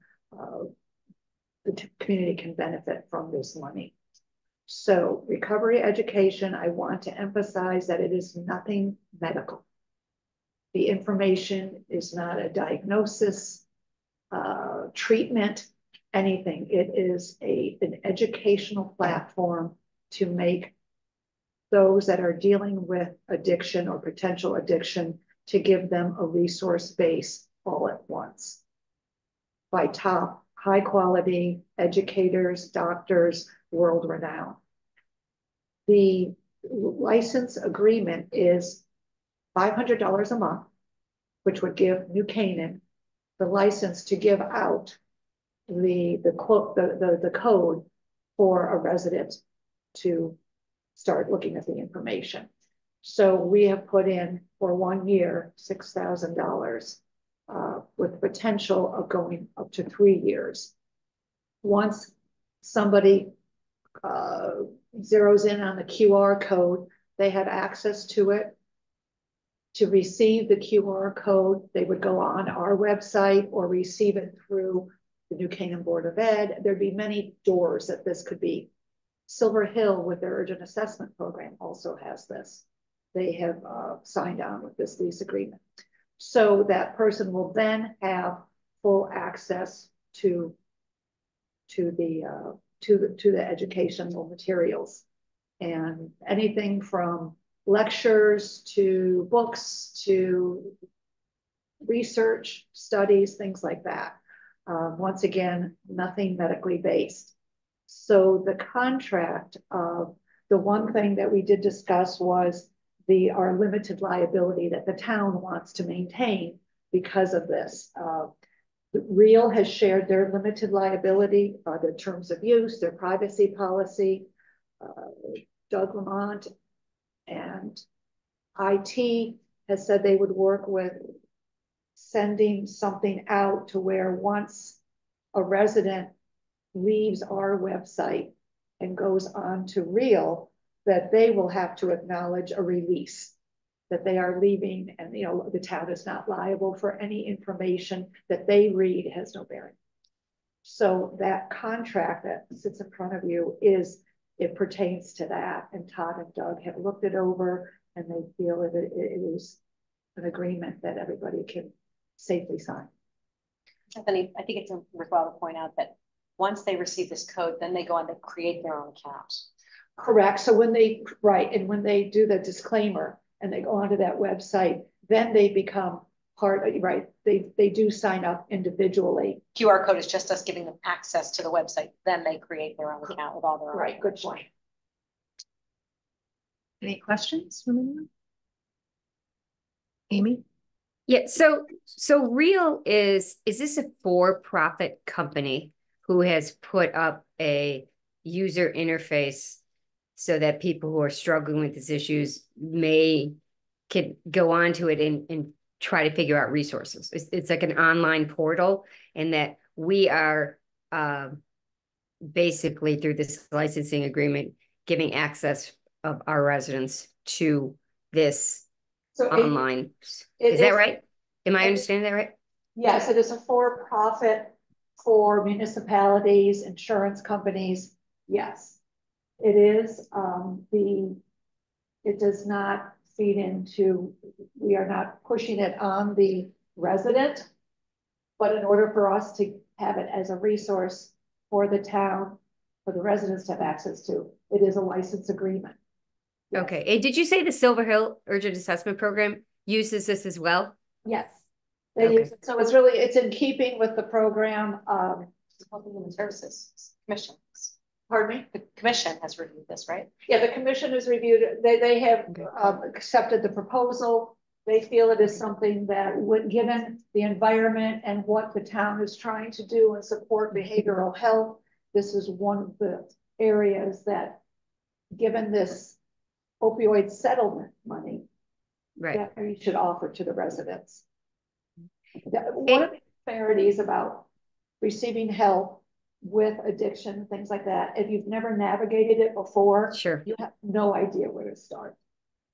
the community can benefit from this money. So recovery education, I want to emphasize that it is nothing medical. The information is not a diagnosis, treatment, anything. It is an educational platform to make those that are dealing with addiction or potential addiction, to give them a resource base all at once by top high quality educators, doctors, world renowned. The license agreement is $500 a month, which would give New Canaan the license to give out the code for a resident to start looking at the information. So we have put in for 1 year $6,000 with potential of going up to 3 years. Once somebody zeroes in on the QR code, they have access to it. To receive the QR code, they would go on our website or receive it through the New Canaan Board of Ed. There'd be many doors that this could be. Silver Hill with their urgent assessment program also has this. They have signed on with this lease agreement. So that person will then have full access to the educational materials, and anything from lectures to books to research studies, things like that. Once again, nothing medically based. So the contract of the one thing that we did discuss was our limited liability that the town wants to maintain because of this. Real has shared their limited liability, their terms of use, their privacy policy. Doug Lamont and IT has said they would work with sending something out to where once a resident leaves our website and goes on to Real, that they will have to acknowledge a release, that they are leaving, and the town is not liable for any information that they read, has no bearing. So that contract that sits in front of you it pertains to that, and Todd and Doug have looked it over, and they feel it is an agreement that everybody can safely sign. Anthony, I think it's worthwhile to point out that once they receive this code, then they go on to create their own account. Correct. So when they when they do the disclaimer and they go onto that website, then they become part of, they do sign up individually. QR code is just us giving them access to the website. Then they create their own account with all their own. Right. Good point. Any questions from anyone? Amy? Yeah, so Real is this a for-profit company who has put up a user interface so that people who are struggling with these issues can go onto it and try to figure out resources? It's like an online portal, and that we are basically through this licensing agreement giving access of our residents to this online. Is that right? Am I understanding that right? Yes, it is a for-profit for municipalities, insurance companies. Yes, it is. It does not feed into, we are not pushing it on the resident, but in order for us to have it as a resource for the town, for the residents to have access to, it is a license agreement. Yes. Okay. And did you say the Silver Hill Urgent Assessment Program uses this as well? Yes. They use it. So it's in keeping with the program. Human Services Commission. Pardon me? The commission has reviewed this, right? Yeah, the commission has reviewed it. They have accepted the proposal. They feel it is something that would, given the environment and what the town is trying to do and support behavioral health, this is one of the areas that, given this opioid settlement money, that we should offer to the residents. One of the disparities about receiving help with addiction, things like that, if you've never navigated it before, you have no idea where to start.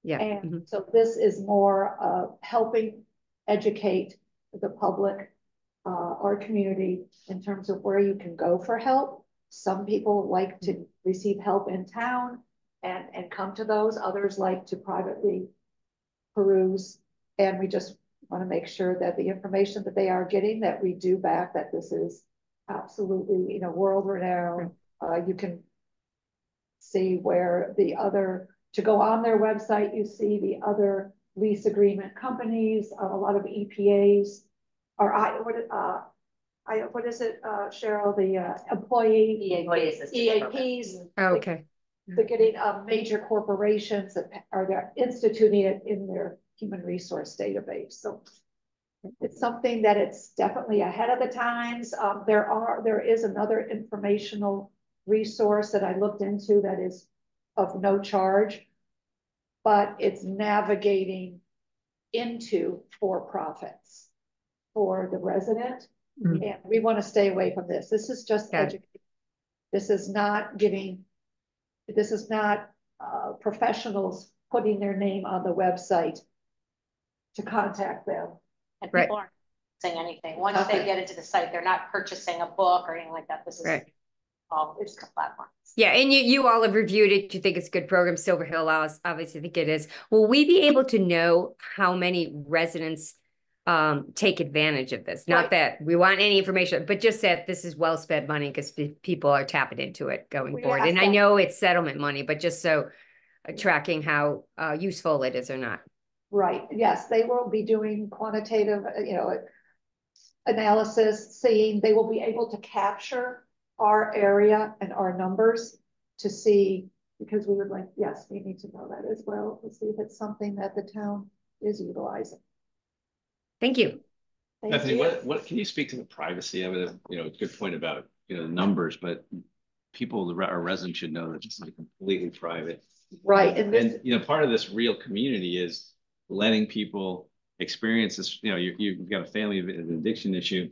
Yeah. And so this is more of helping educate the public, our community, in terms of where you can go for help. Some people like to receive help in town and come to those. Others like to privately peruse. And we just want to make sure that the information that they are getting, that we do back, that this is absolutely, world renowned. You can see where to go on their website, you see the other lease agreement companies, a lot of EPAs, or what is it, Cheryl, the employee EAPs. Okay. They're getting major corporations that are instituting it in their human resource database. So it's something that it's definitely ahead of the times. There is another informational resource that I looked into that is of no charge, but it's navigating into for-profits for the resident. And we want to stay away from this. This is just education. This is not professionals putting their name on the website to contact them. And people aren't saying anything. Once they get into the site, they're not purchasing a book or anything like that. This is all it's a platform. Yeah, and you all have reviewed it. You think it's a good program. Silver Hill obviously think it is. Will we be able to know how many residents take advantage of this? Not that we want any information, but just that this is well spent money because people are tapping into it going forward. And I know it's settlement money, but just so tracking how useful it is or not. Right. Yes, they will be doing quantitative, analysis, seeing they will be able to capture our area and our numbers to see, because we would we need to know that as well to see if it's something that the town is utilizing. Thank you. Thank Bethany, you. what can you speak to the privacy of it? You know, good point about, you know, the numbers, but people, our residents should know that this is completely private. Right, and this, And, you know, part of this real community is letting people experience this. You know, you've got a family with an addiction issue.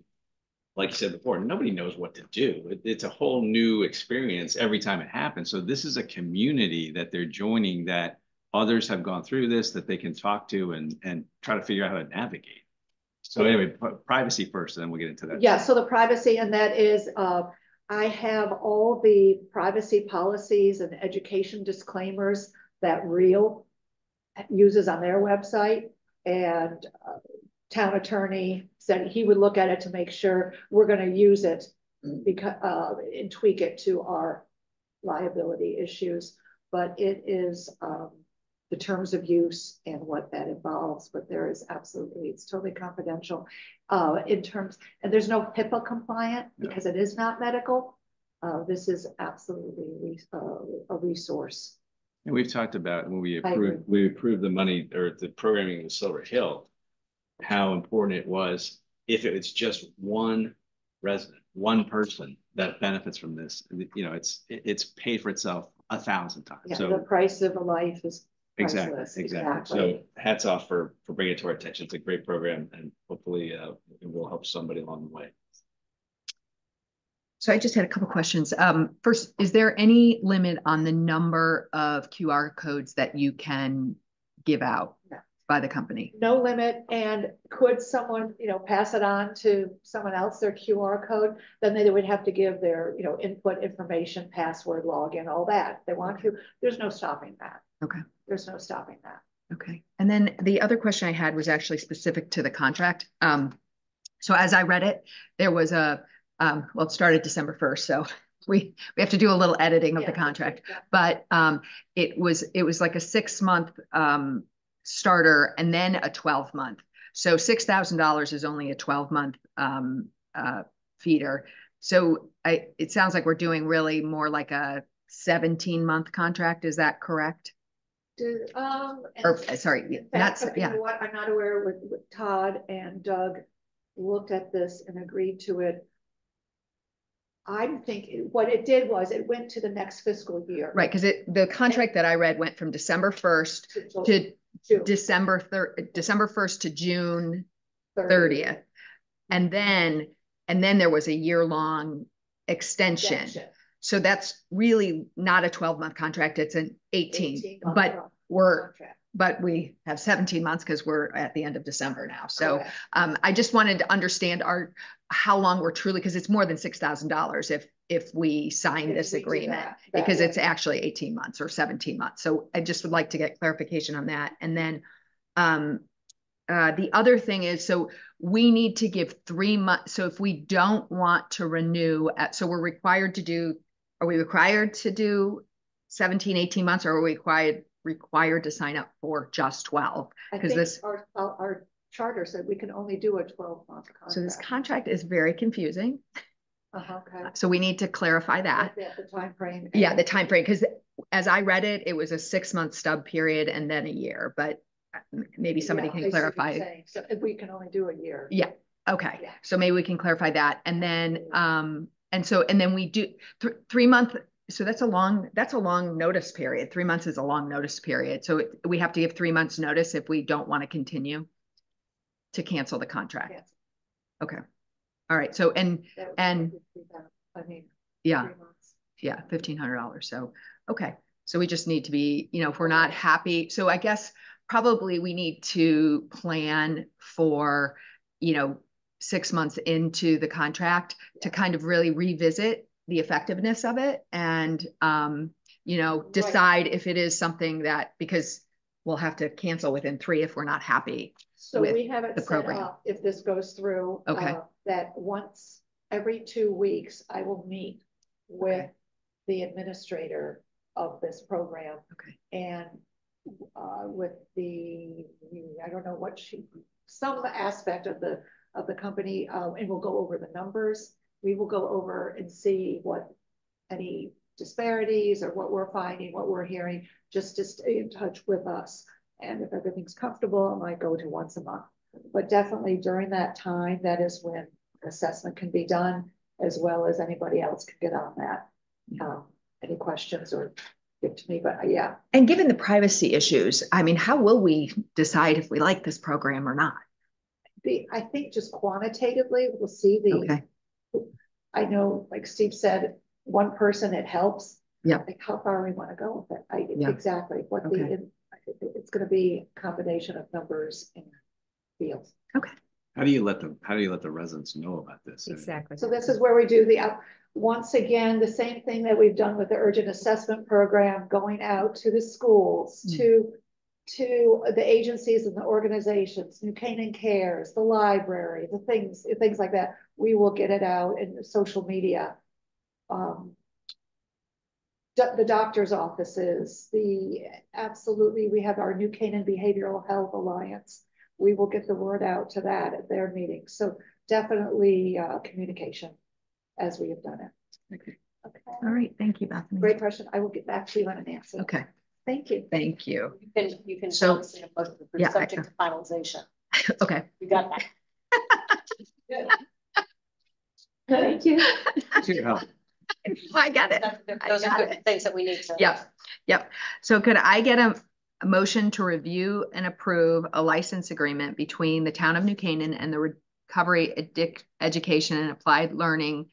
Like you said before, nobody knows what to do. It's a whole new experience every time it happens. So this is a community that they're joining, that others have gone through this, that they can talk to and try to figure out how to navigate. So anyway, privacy first, and then we'll get into that. yeah, so the privacy, and that is, I have all the privacy policies and education disclaimers that Real uses on their website. And town attorney said he would look at it to make sure we're going to use it because and tweak it to our liability issues. But it is the terms of use and what that involves. But there is absolutely, it's totally confidential in terms, and there's no HIPAA compliant because it is not medical. This is absolutely a resource. And we've talked about when we approved the money or the programming with Silver Hill, how important it was if it's just one resident, one person that benefits from this. You know, it's paid for itself 1,000 times. Yeah, so the price of a life is priceless. Exactly. So hats off for bringing it to our attention. It's a great program, and hopefully it will help somebody along the way. So I just had a couple questions. First, is there any limit on the number of QR codes that you can give out by the company? No limit. And could someone, you know, pass it on to someone else, their QR code, then they would have to give their, you know, input information, password, login, all that. If they want to, there's no stopping that. Okay. There's no stopping that. Okay. And then the other question I had was actually specific to the contract. So as I read it, there was a, well, it started December 1st. So we have to do a little editing of the contract, but it was like a 6-month starter and then a 12-month. So $6,000 is only a 12-month feeder. So it sounds like we're doing really more like a 17-month contract. Is that correct? Or sorry, fact, you know what, I'm not aware with Todd and Doug looked at this and agreed to it. I'm thinking what it did was it went to the next fiscal year. Right, because the contract that I read went from December 1st to December 1st to June 30th. And then there was a year-long extension. So that's really not a 12-month contract. It's an 18 but we have 17 months because we're at the end of December now. So I just wanted to understand how long we're truly, because it's more than $6,000 if we sign this agreement, because it's actually 18 months or 17 months. So I just would like to get clarification on that. And then the other thing is, so we need to give 3 months. So if we don't want to renew, so we're required to do, are we required to do 17, 18 months, or are we required to sign up for just 12? Because this our charter said we can only do a 12-month contract. So this contract is very confusing. Okay. So we need to clarify that. The time frame. Yeah, the time frame, because as I read it, it was a 6-month stub period and then a year, but maybe somebody can clarify. So if we can only do a year. Yeah. Okay. Yeah. So maybe we can clarify that. And then and then we do 3 month. So that's a long notice period. 3 months is a long notice period. So we have to give 3 months notice if we don't want to continue to cancel the contract. Yes. Okay. All right. So, I mean, yeah, 3 months. Yeah. $1,500. So, okay. So we just need to be, you know, if we're not happy. So I guess probably we need to plan for, you know, 6 months into the contract to kind of really revisit the effectiveness of it and, you know, decide if it is something that, because we'll have to cancel within 3 if we're not happy. So we have it set up, if this goes through, that once every 2 weeks, I will meet with the administrator of this program. And with I don't know what some aspect of the company, and we'll go over the numbers. We will go over and see what any disparities or what we're finding, what we're hearing, just to stay in touch with us. And if everything's comfortable, I might go to once a month But definitely during that time, that is when assessment can be done, as well as anybody else can get on that. Any questions or get to me, but yeah. And given the privacy issues, I mean, how will we decide if we like this program or not? I think just quantitatively, we'll see the. Okay. I know, like Steve said, one person, it helps. Yeah. Like how far we want to go with it. Yeah. Exactly what Okay. It's going to be a combination of numbers and fields. Okay. How do you let the residents know about this? Exactly. So this is where we do once again, the same thing that we've done with the urgent assessment program, going out to the schools, to the agencies and the organizations, New Canaan Cares, the library, the things like that. We will get it out in social media. The doctor's offices, absolutely, we have our New Canaan Behavioral Health Alliance. We will get the word out to that at their meetings. So definitely communication as we have done it. Okay. All right. Thank you, Bethany. Great question. I will get back to you on an answer. Okay. Thank you. Thank you. You can So, obviously have both of them yeah, subject to finalization. Okay. You got that. Thank you. To your help. I got it. Those are good things that we need to. Yep. Yep. So could I get a motion to review and approve a license agreement between the town of New Canaan and the Recovery Education and Applied Learning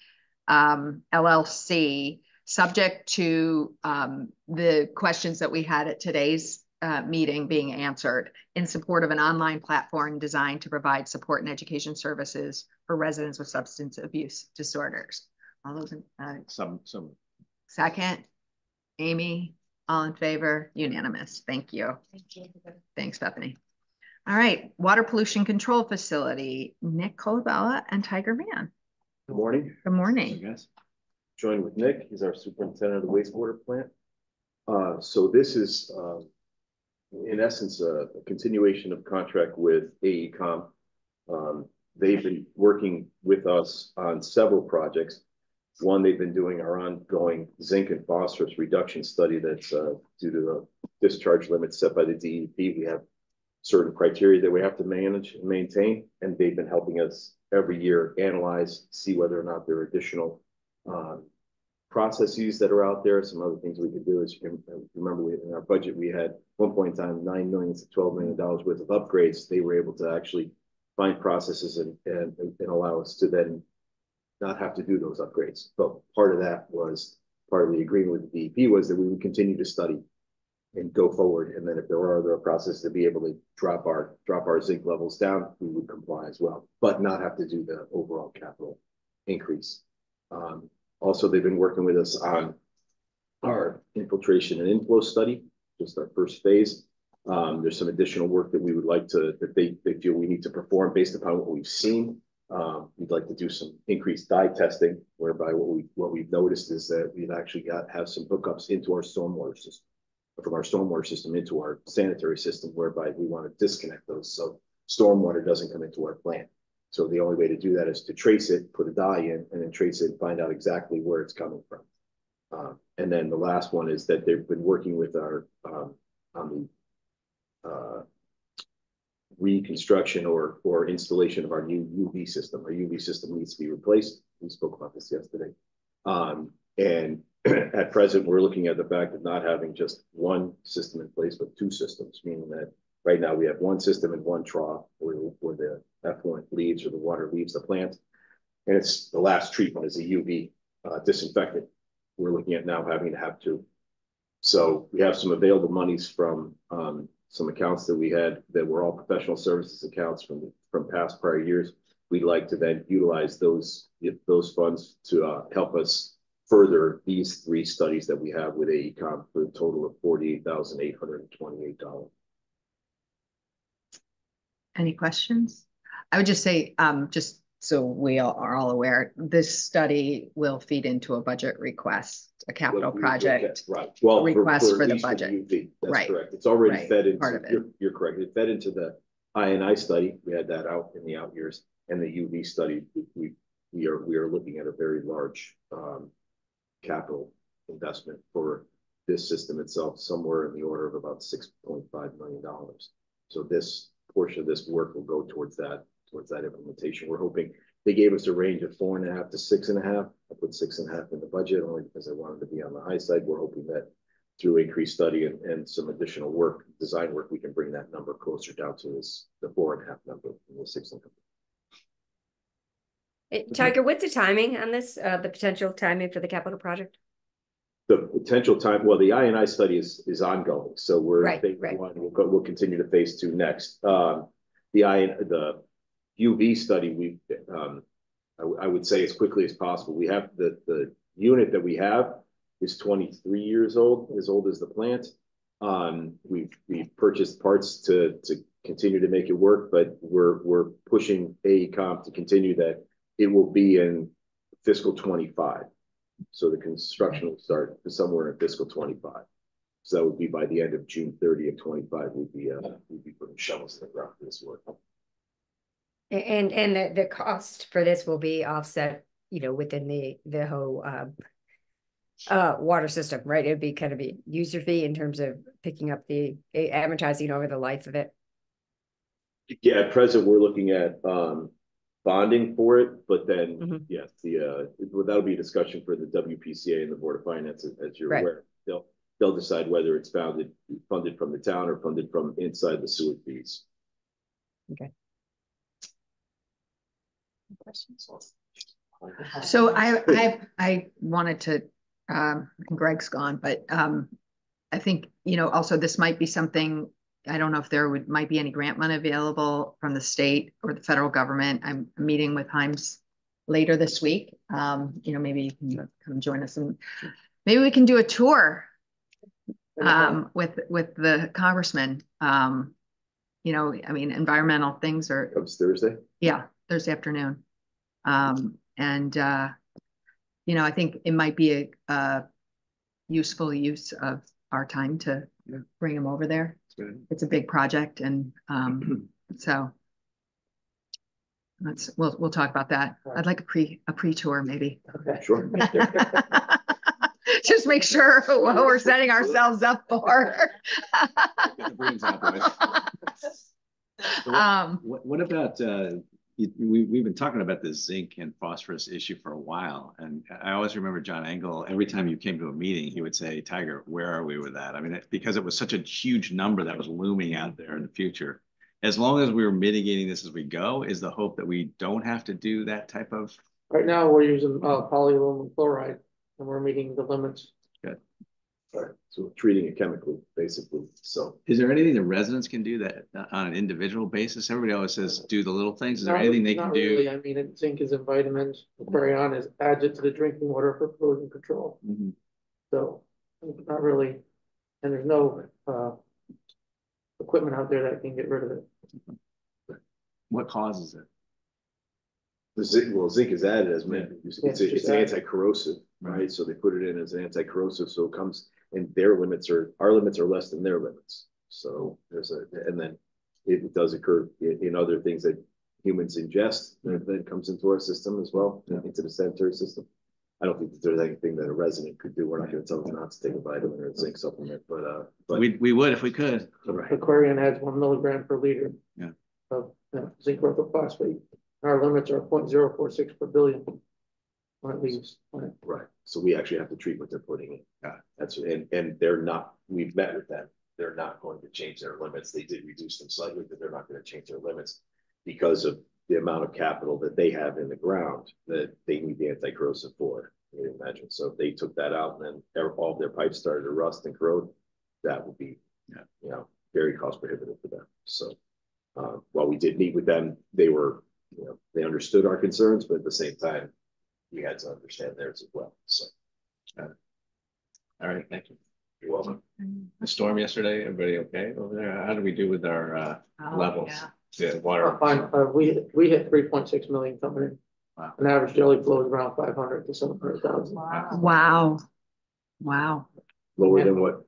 LLC, subject to the questions that we had at today's meeting being answered, in support of an online platform designed to provide support and education services for residents with substance abuse disorders. All those in, Some. second, Amy, all in favor, unanimous. Thank you. Thank you. Thanks, Bethany. All right, Water Pollution Control Facility, Nick Colabella and Tiger Man. Good morning. Good morning. Yes. Joined with Nick. He's our superintendent of the wastewater plant. So this is, in essence, a continuation of contract with AECom. They've been working with us on several projects. One, they've been doing our ongoing zinc and phosphorus reduction study that's due to the discharge limits set by the DEP. We have certain criteria that we have to manage and maintain, and they've been helping us every year analyze, see whether or not there are additional processes that are out there. Some other things we could do is, you can remember in our budget, we had 1 point in time, $9 million to $12 million worth of upgrades. They were able to actually find processes and allow us to then not have to do those upgrades. But part of that was, part of the agreement with the DEP was that we would continue to study and go forward. And then if there are other processes to be able to drop our zinc levels down, we would comply as well, but not have to do the overall capital increase. Also, they've been working with us on our infiltration and inflow study, just our first phase. There's some additional work that we would like to, that they feel we need to perform based upon what we've seen. We'd like to do some increased dye testing, whereby what we've noticed is that we've actually have some hookups into our stormwater system, from our stormwater system into our sanitary system, whereby we want to disconnect those so stormwater doesn't come into our plant. So the only way to do that is to trace it, put a dye in, and then trace it and find out exactly where it's coming from. And then the last one is that they've been working with our on the reconstruction or installation of our new UV system. Our UV system needs to be replaced. We spoke about this yesterday. And at present, we're looking at the fact of not having just one system in place, but two systems, meaning that right now we have one system and one trough where the effluent leaves or the water leaves the plant. And it's the last treatment is a UV disinfectant. We're looking at now having to have two. So we have some available monies from some accounts that we had that were all professional services accounts from past prior years. We'd like to then utilize those funds to help us further these three studies that we have with AECom for a total of $48,828. Any questions? I would just say, just so we are all aware, this study will feed into a budget request, a capital project. Right. Well, request for the UV. That's right. Correct. It's already fed into part of it. You're correct. It fed into the I&I study. We had that out in the out years, and the UV study. We are looking at a very large capital investment for this system itself, somewhere in the order of about $6.5 million. So this portion of this work will go towards that implementation. We're hoping they gave us a range of 4.5 to 6.5. I put 6.5 in the budget only because I wanted to be on the high side. We're hoping that through increased study and some additional work, design work, we can bring that number closer down to the 4.5 number and the 6.5. Tiger, what's the timing on this, the potential timing for the capital project? The potential time, well, the I&I study is ongoing, so we're Right, phase right. one. We'll continue to phase two next. The UV study, I would say as quickly as possible. We have the unit that we have is 23 years old as the plant. We've purchased parts to continue to make it work, but we're pushing AECOM to continue that. It will be in fiscal 25. So the construction will start somewhere in fiscal 25. So that would be by the end of June 30th, 25. We'd be putting shovels in the ground for this work. And the cost for this will be offset, within the whole water system, right? It'd be kind of a user fee in terms of picking up the amortizing over the life of it. Yeah, at present we're looking at bonding for it, but then yes, that'll be a discussion for the WPCA and the Board of Finance, as you're aware. They'll decide whether it's funded from the town or funded from inside the sewer fees. Okay. Questions? So I wanted to, Greg's gone, but I think, also this might be something, I don't know if might be any grant money available from the state or the federal government. I'm meeting with Himes later this week. Maybe you can come join us and maybe we can do a tour with the congressman. Environmental things are. Comes Thursday? Yeah, Thursday afternoon. I think it might be a useful use of our time to bring him over there. It's a big project, and so we'll talk about that. I'd like a pre-tour maybe. Okay, sure. Just make sure what we're setting ourselves up for. What about we've been talking about this zinc and phosphorus issue for a while, and I always remember John Engel. Every time you came to a meeting, he would say, "Tiger, where are we with that?" I mean, because it was such a huge number that was looming out there in the future. As long as we were mitigating this as we go, is the hope that we don't have to do that type of. Right now, we're using polyaluminum chloride, and we're meeting the limits. Good. Right. So we're treating it chemically, basically. So is there anything the residents can do that on an individual basis? Everybody always says do the little things. Is there anything they can do? Really. I mean, zinc is in vitamins. Aquarion is adds it to the drinking water for pollution control. So not really, and there's no equipment out there that can get rid of it. What causes it? the zinc is added as it's an anti-corrosive, right? So they put it in as an anti-corrosive, so it comes, and our limits are less than their limits. So and then it does occur in other things that humans ingest, that then comes into our system as well, into the sanitary system. I don't think that there's anything that a resident could do. We're not going to tell them not to take a vitamin or a zinc supplement, but we would if we could. Right. Aquarion adds 1 milligram per liter of zinc orthophosphate. Our limits are 0.046 per billion when it leaves. Right. So we actually have to treat what they're putting in. That's and they're not. We've met with them. They're not going to change their limits. They did reduce them slightly, but they're not going to change their limits because of the amount of capital that they have in the ground that they need the anti-corrosive for. You imagine. So if they took that out and then all of their pipes started to rust and corrode, that would be, very cost prohibitive for them. So while we did meet with them, they were, they understood our concerns, but at the same time, we had to understand theirs as well. So, all right, thank you. You're welcome. The storm yesterday, everybody okay over there? How did we do with our levels? Yeah, water. We hit 3.6 million coming in. Wow. An average daily flow is around 500 to 700,000. Wow. Lower than what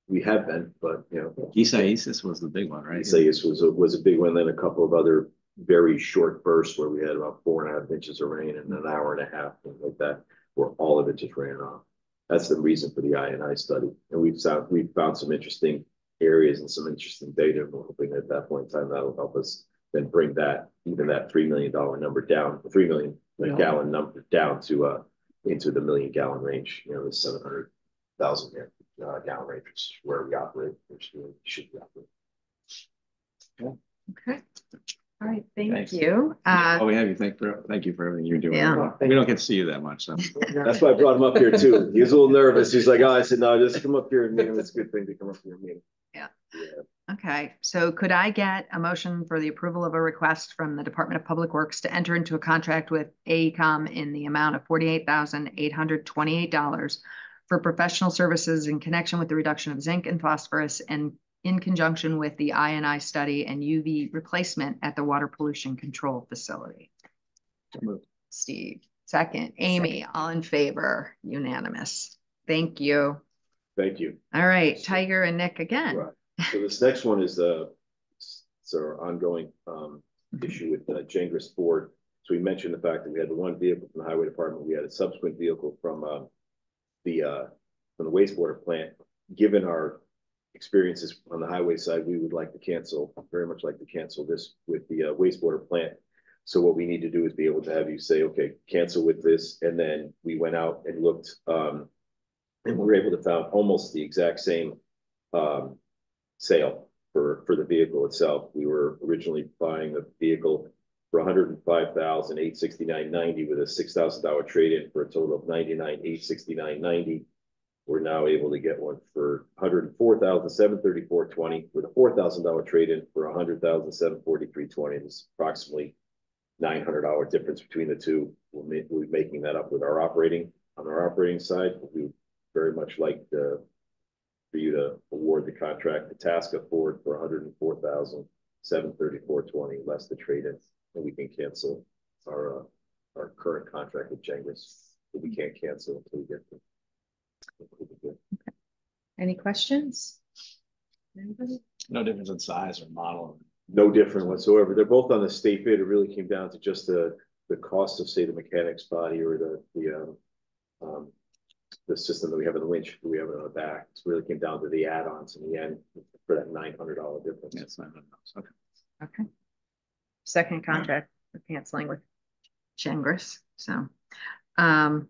we have been, but Isaias was the big one, right? Isaias was a big one. Then a couple of other very short bursts where we had about 4.5 inches of rain in an hour and a half, things like that, where all of it just ran off. That's the reason for the I&I study, and we've found some interesting areas and some interesting data. We're hoping at that point in time that'll help us then bring that, even that $3 million number down, 3 million gallon number down to into the 1 million gallon range, you know, the 700,000 gallon range, which is where we operate, which we should be operating. Okay. All right, thank Thanks. you. Oh, we have you. Thank you for everything you're doing. Yeah. We don't get to see you that much, so. That's why I brought him up here too. He was a little nervous. He's like, oh, I said, no, just come up here and meet him. It's a good thing to come up here and meet him. Yeah. Okay, so could I get a motion for the approval of a request from the Department of Public Works to enter into a contract with AECom in the amount of $48,828 for professional services in connection with the reduction of zinc and phosphorus and in conjunction with the I&I study and UV replacement at the water pollution control facility? Steve, second. Amy, all in favor, unanimous. Thank you. Thank you. All right, Tiger and Nick again. Right. So this next one is it's our ongoing issue with Gengris Ford. So we mentioned the fact that we had the one vehicle from the highway department. We had a subsequent vehicle from the wastewater plant. Given our experiences on the highway side, we would like to cancel, very much like to cancel this with the wastewater plant. So what we need to do is be able to have you say, okay, cancel with this. And then we went out and looked and we were able to find almost the exact same sale for the vehicle itself. We were originally buying the vehicle for $105,869.90 with a $6,000 trade-in for a total of $99,869.90. We're now able to get one for $104,734.20 with a $4,000 trade-in for $100,743.20. It's approximately $900 difference between the two. We'll be making that up with our operating side. We very much like for you to award the contract to Tasca Ford for $104,734.20 less the trade-in, and we can cancel our current contract with Gengris. But we can't cancel until we get them. Okay. Any questions? Anybody? No difference in size or model. No different whatsoever. They're both on the state bid. It really came down to just the cost of, say, the mechanic's body or the system that we have in the winch, we have it on the back. It really came down to the add-ons in the end for that $900 difference. Yeah, it's $900. Okay. Okay. Second contract for canceling with Gengris. So, and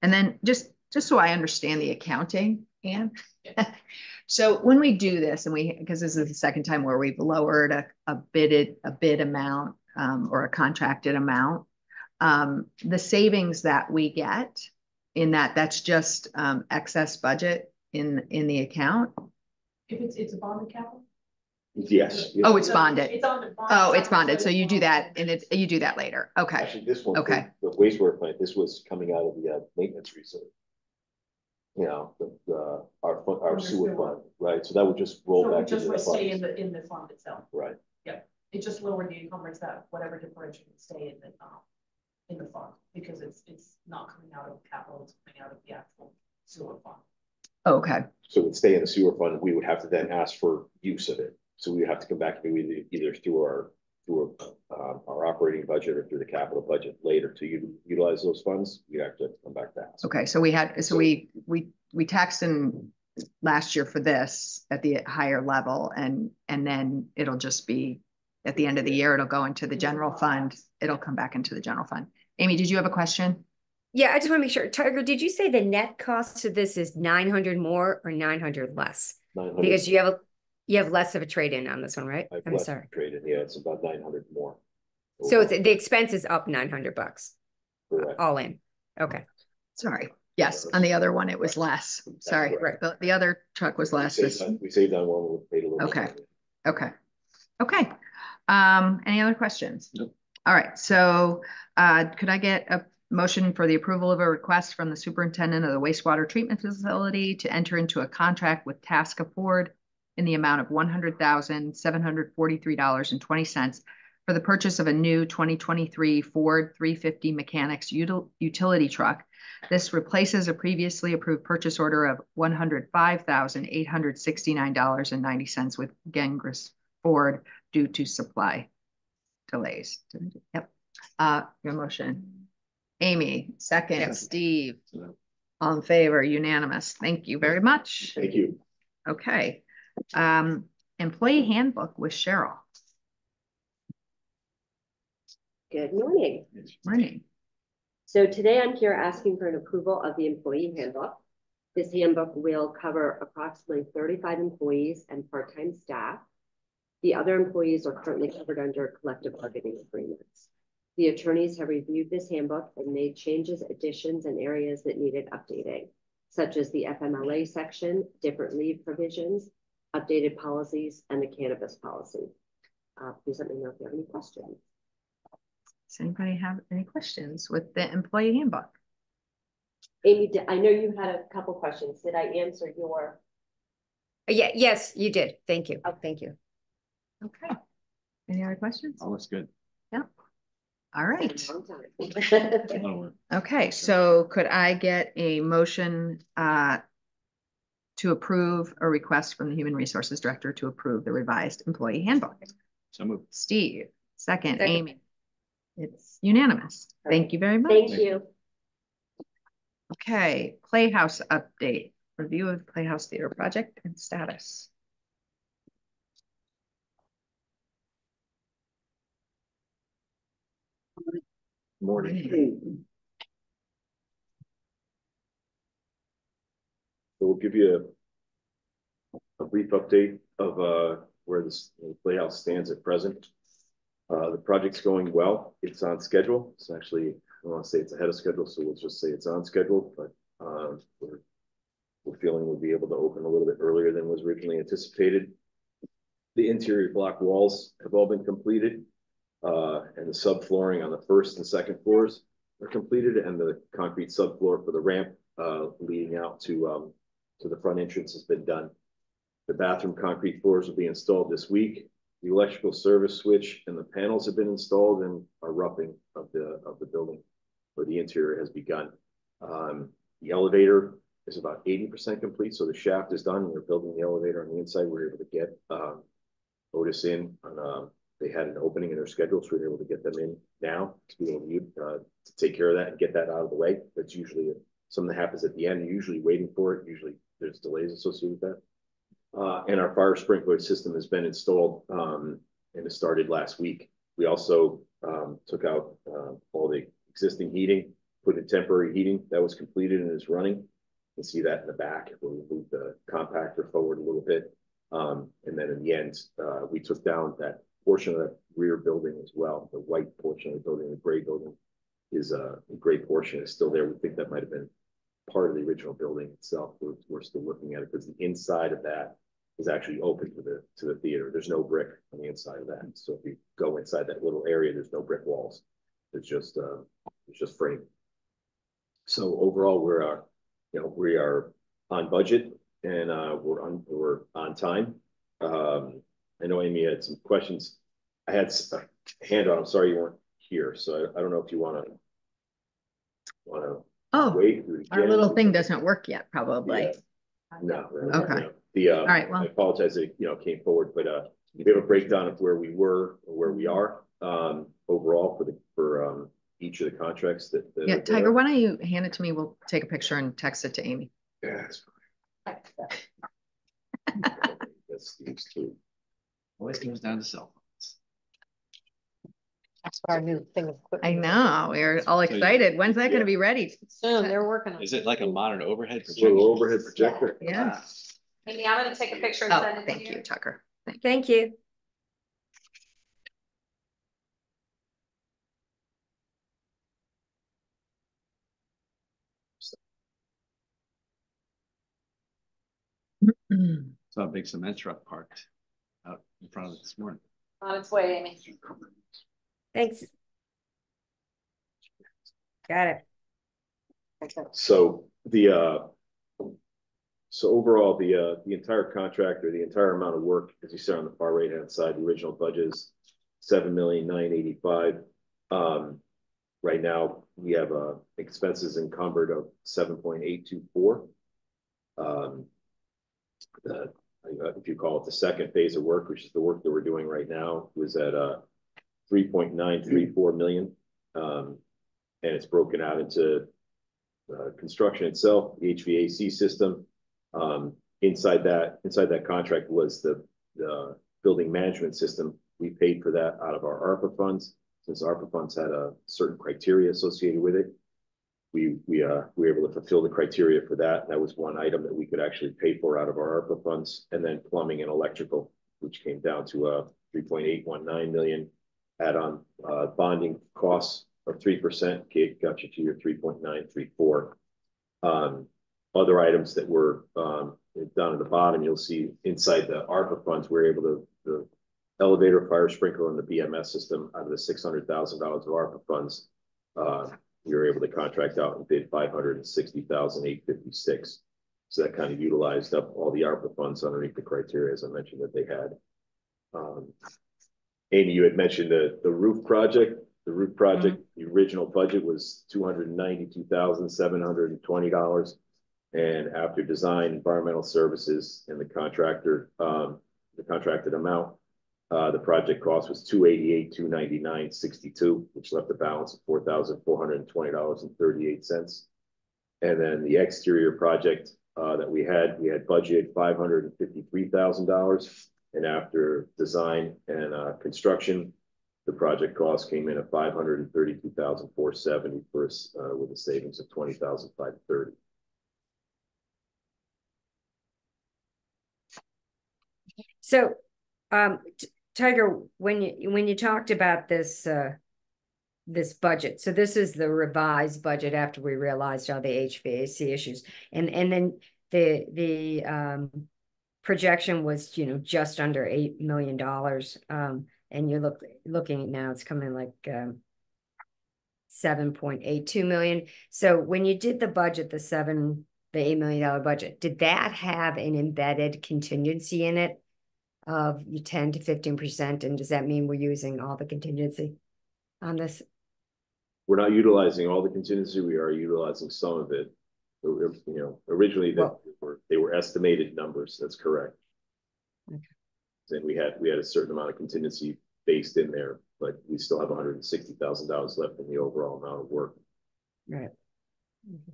then just so I understand the accounting, Anne. So when we do this, and because this is the second time where we've lowered a bid amount or a contracted amount, the savings that we get in that's just excess budget in the account. If it's a bonded capital? Yes. Oh, it's bonded. It's on the bond. Oh, it's bonded. So you do that and you do that later. Okay. Actually, this one, Okay. the wastewater plant, this was coming out of the maintenance reserve. You know, our sewer fund, right? So that would just roll back into the stay fund. in the fund itself. Right. It just lowered the encumbrance, that whatever differential would stay in the fund, because it's not coming out of capital, it's coming out of the actual sewer fund. Okay. So it would stay in the sewer fund. We would have to then ask for use of it. So we would have to come back to either through our operating budget or through the capital budget later to utilize those funds. You have to come back to ask. Okay. So we taxed in last year for this at the higher level, and then it'll just be at the end of the year, it'll go into the general fund. It'll come back into the general fund. Amy, did you have a question? Yeah, I just want to make sure. Tiger, did you say the net cost of this is 900 more or 900 less? 900. Because you have less of a trade-in on this one, right? I'm sorry. Trade-in, yeah, it's about 900 more. So the expense is up $900. Correct. All in. Okay. Sorry. Yes. On the other one, it was less. Sorry. Right. The other truck was less. We saved on one. We paid a little. Okay. Okay. Okay. Any other questions? Nope. All right. So could I get a motion for the approval of a request from the superintendent of the wastewater treatment facility to enter into a contract with Tasca Ford in the amount of $100,743.20 for the purchase of a new 2023 Ford 350 Mechanics utility truck. This replaces a previously approved purchase order of $105,869.90 with Gengris Ford due to supply delays. Yep. Your motion. Amy, second. Yes. Steve. All in favor, unanimous. Thank you very much. Thank you. Okay. Employee handbook with Cheryl. Good morning. Morning. So today I'm here asking for an approval of the employee handbook. This handbook will cover approximately 35 employees and part-time staff. The other employees are currently covered under collective bargaining agreements. The attorneys have reviewed this handbook and made changes, additions, and areas that needed updating, such as the FMLA section, different leave provisions, updated policies, and the cannabis policy. Please let me know if you have any questions. Does anybody have any questions with the employee handbook? Amy, I know you had a couple questions. Did I answer your? Yeah, yes, you did. Thank you. Oh, thank you. Okay. Any other questions? All looks good. Yeah. All right. Time. Okay, so could I get a motion to approve a request from the Human Resources Director to approve the revised employee handbook? So moved. Steve, second, Second. Amy. It's unanimous. Thank you very much. Thank you. Okay, Playhouse update. Review of Playhouse Theater project and status. Morning. So we'll give you a brief update of where this Playhouse stands at present. The project's going well. It's on schedule. It's actually, I don't want to say it's ahead of schedule, so we'll just say it's on schedule, but we're feeling we'll be able to open a little bit earlier than was originally anticipated. The interior block walls have all been completed, and the subflooring on the first and second floors are completed, and the concrete subfloor for the ramp leading out to the front entrance has been done. The bathroom concrete floors will be installed this week. The electrical service switch and the panels have been installed and are roughing of the building where the interior has begun. The elevator is about 80% complete, so the shaft is done. We're building the elevator on the inside. We're able to get Otis in on they had an opening in their schedule, so we were able to get them in now to be able to take care of that and get that out of the way. That's usually something that happens at the end. You're usually waiting for it. Usually there's delays associated with that. And our fire sprinkler system has been installed and it started last week. We also took out all the existing heating, put in temporary heating that was completed and is running. You can see that in the back. We'll move the compactor forward a little bit. And then in the end, we took down that portion of that rear building as well. The white portion of the building, the gray building is a gray portion is still there. We think that might have been part of the original building itself. We're still looking at it because the inside of that is actually open to the theater. There's no brick on the inside of that. So if you go inside that little area, there's no brick walls. It's just frame. So overall, we are on budget and we're on time. I know Amy had some questions. I had a handout. I'm sorry you weren't here, so I don't know if you want to wait. Our little thing doesn't work yet, probably. Yeah. No. Okay. All right. Well, I apologize that it came forward, but we have a breakdown of where we were or where we are overall for each of the contracts that. Yeah, Tiger, why don't you hand it to me? We'll take a picture and text it to Amy. Yeah, that's fine. That's Steve's too. Always comes down to cell phones. That's our new thing of equipment. I know. We're all excited. When's that going to be ready? Soon, they're working on it. Is it like a modern overhead It's a projector? little overhead projector. Yeah. Amy, I'm gonna take a picture and Oh, send it to thank you, Tucker. Thank you. Thank you. Saw a big cement truck parked out in front of it this morning. On its way, Amy. Thanks. Got it. So overall, the entire contract or the entire amount of work, as you said on the far right hand side, the original budget is $7,985,000. Right now, we have expenses encumbered of 7.824. If you call it the second phase of work, which is the work that we're doing right now, was at 3.934 million, and it's broken out into construction itself, the HVAC system, inside that contract was the building management system. We paid for that out of our ARPA funds, since ARPA funds had a certain criteria associated with it. We were able to fulfill the criteria for that. That was one item that we could actually pay for out of our ARPA funds. And then plumbing and electrical, which came down to 3.819 million. Add on bonding costs of 3%, got you to your 3.934. Other items that were down at the bottom, you'll see inside the ARPA funds, we're able to the elevator, fire sprinkler, and the BMS system out of the $600,000 of ARPA funds. We were able to contract out and bid $560,856. So that kind of utilized up all the ARPA funds underneath the criteria, as I mentioned, that they had. Amy, you had mentioned the roof project. The roof project, the original budget was $292,720. And after design, environmental services, and the contractor, the contracted amount, the project cost was $288,299.62, which left a balance of $4,420.38. And then the exterior project that we had budgeted $553,000, and after design and construction, the project cost came in at $532,470 with a savings of $20,530. So, Tiger, when you talked about this this budget, so this is the revised budget after we realized all the HVAC issues, and then the projection was just under $8 million, and you're looking at now it's coming like 7.82 million. So when you did the budget, the $8 million budget, did that have an embedded contingency in it of 10 to 15%? And does that mean we're using all the contingency on this? We're not utilizing all the contingency. We are utilizing some of it. Originally they were estimated numbers. That's correct. Okay. And we had a certain amount of contingency based in there, but we still have $160,000 left in the overall amount of work. Right. Mm-hmm.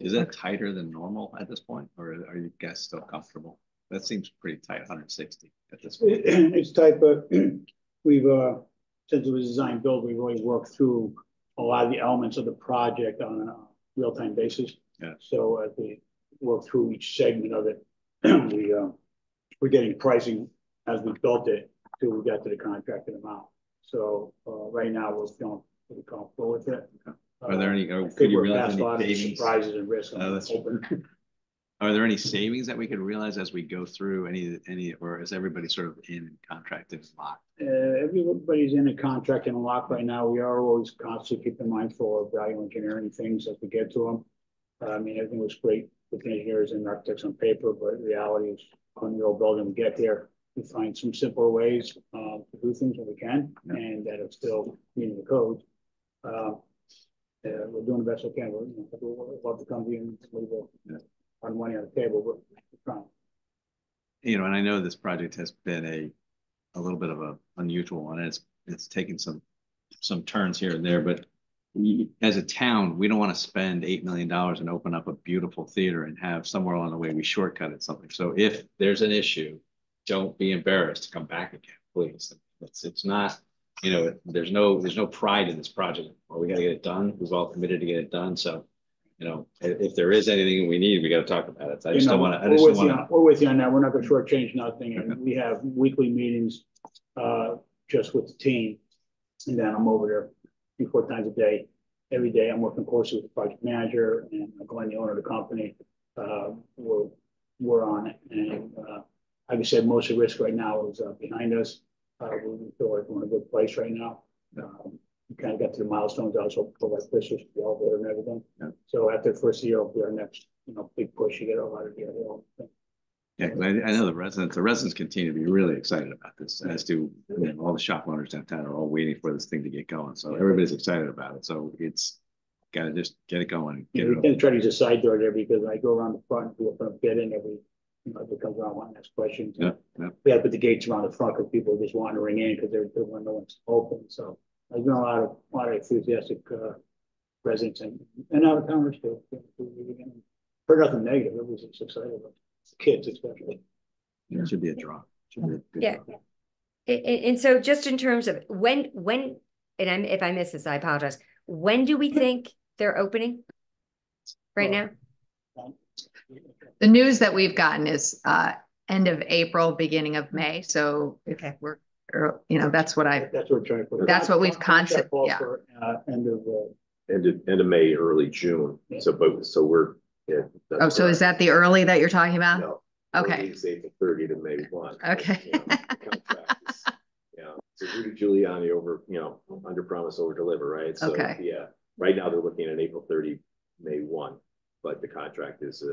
Is that tighter than normal at this point, or are you guys still comfortable? That seems pretty tight, 160 at this point. It's tight, but we've, since it was design build, we really worked through a lot of the elements of the project on a real-time basis. Yeah. So as we work through each segment of it, we're getting pricing as we built it till we got to the contracted amount. So right now we're feeling pretty comfortable with it. Okay. Are there any? Could you realize any savings? Surprises and risks. Are there any savings that we could realize as we go through any, or is everybody sort of in contracted and locked? Everybody's in a contract and locked right now. We are always constantly keeping mindful of value engineering things as we get to them. I mean, everything was great with the engineers and architects on paper, but reality is on the old building, we get there, we find some simpler ways to do things when we can, and that are still meeting the code. We're doing the best we can. We'd love to come to you and leave our money on the table, but we're trying. And I know this project has been a little bit of an unusual one. It's taken some turns here and there, but as a town, we don't want to spend $8 million and open up a beautiful theater and have somewhere along the way we shortcutted something. So if there's an issue, don't be embarrassed to come back again, please. It's not. There's no pride in this project. Well, we got to get it done. We've all committed to get it done. So, if there is anything we need, we got to talk about it. I just don't want to. We're with you on that. We're not going to shortchange nothing. And we have weekly meetings just with the team. And then I'm over there 3-4 times a day. Every day I'm working closely with the project manager and Glenn, the owner of the company. We're on it. And like I said, most of the risk right now is behind us. We feel like we're in a good place right now. We kind of got to the milestones also for like Christmas, the elevator and everything. Yeah. So after the first year, will be our next, big push to get a lot of the other thing. Yeah, because I know the residents continue to be really excited about this, as do all the shop owners downtown are all waiting for this thing to get going. So everybody's excited about it. So it's got to just get it going. We can try to use a side door there because I go around the front and do a bid in every. If it comes around, one next question. Yeah. We have to put the gates around the front because people are just wandering in because they're when no one's open. So there's been a lot of enthusiastic residents and out of towners too. Heard nothing negative. It was just excited about kids, especially. Yeah, it should be a draw. Should be a good Yeah. draw. And so just in terms of when, and if I miss this, I apologize. When do we think they're opening? Right now? The news that we've gotten is end of April, beginning of May. So if Okay. we're, that's what That's what we're trying to put. That's what we've concept. yeah. For, end End of May, early June. Yeah. So we're, yeah. Oh, so is that the early that you're talking about? No. Okay. It's April 30 to May 1. Okay. The contract is, so Rudy Giuliani over, under promise, over deliver, right? So, Okay. yeah, right now they're looking at April 30, May 1, but the contract is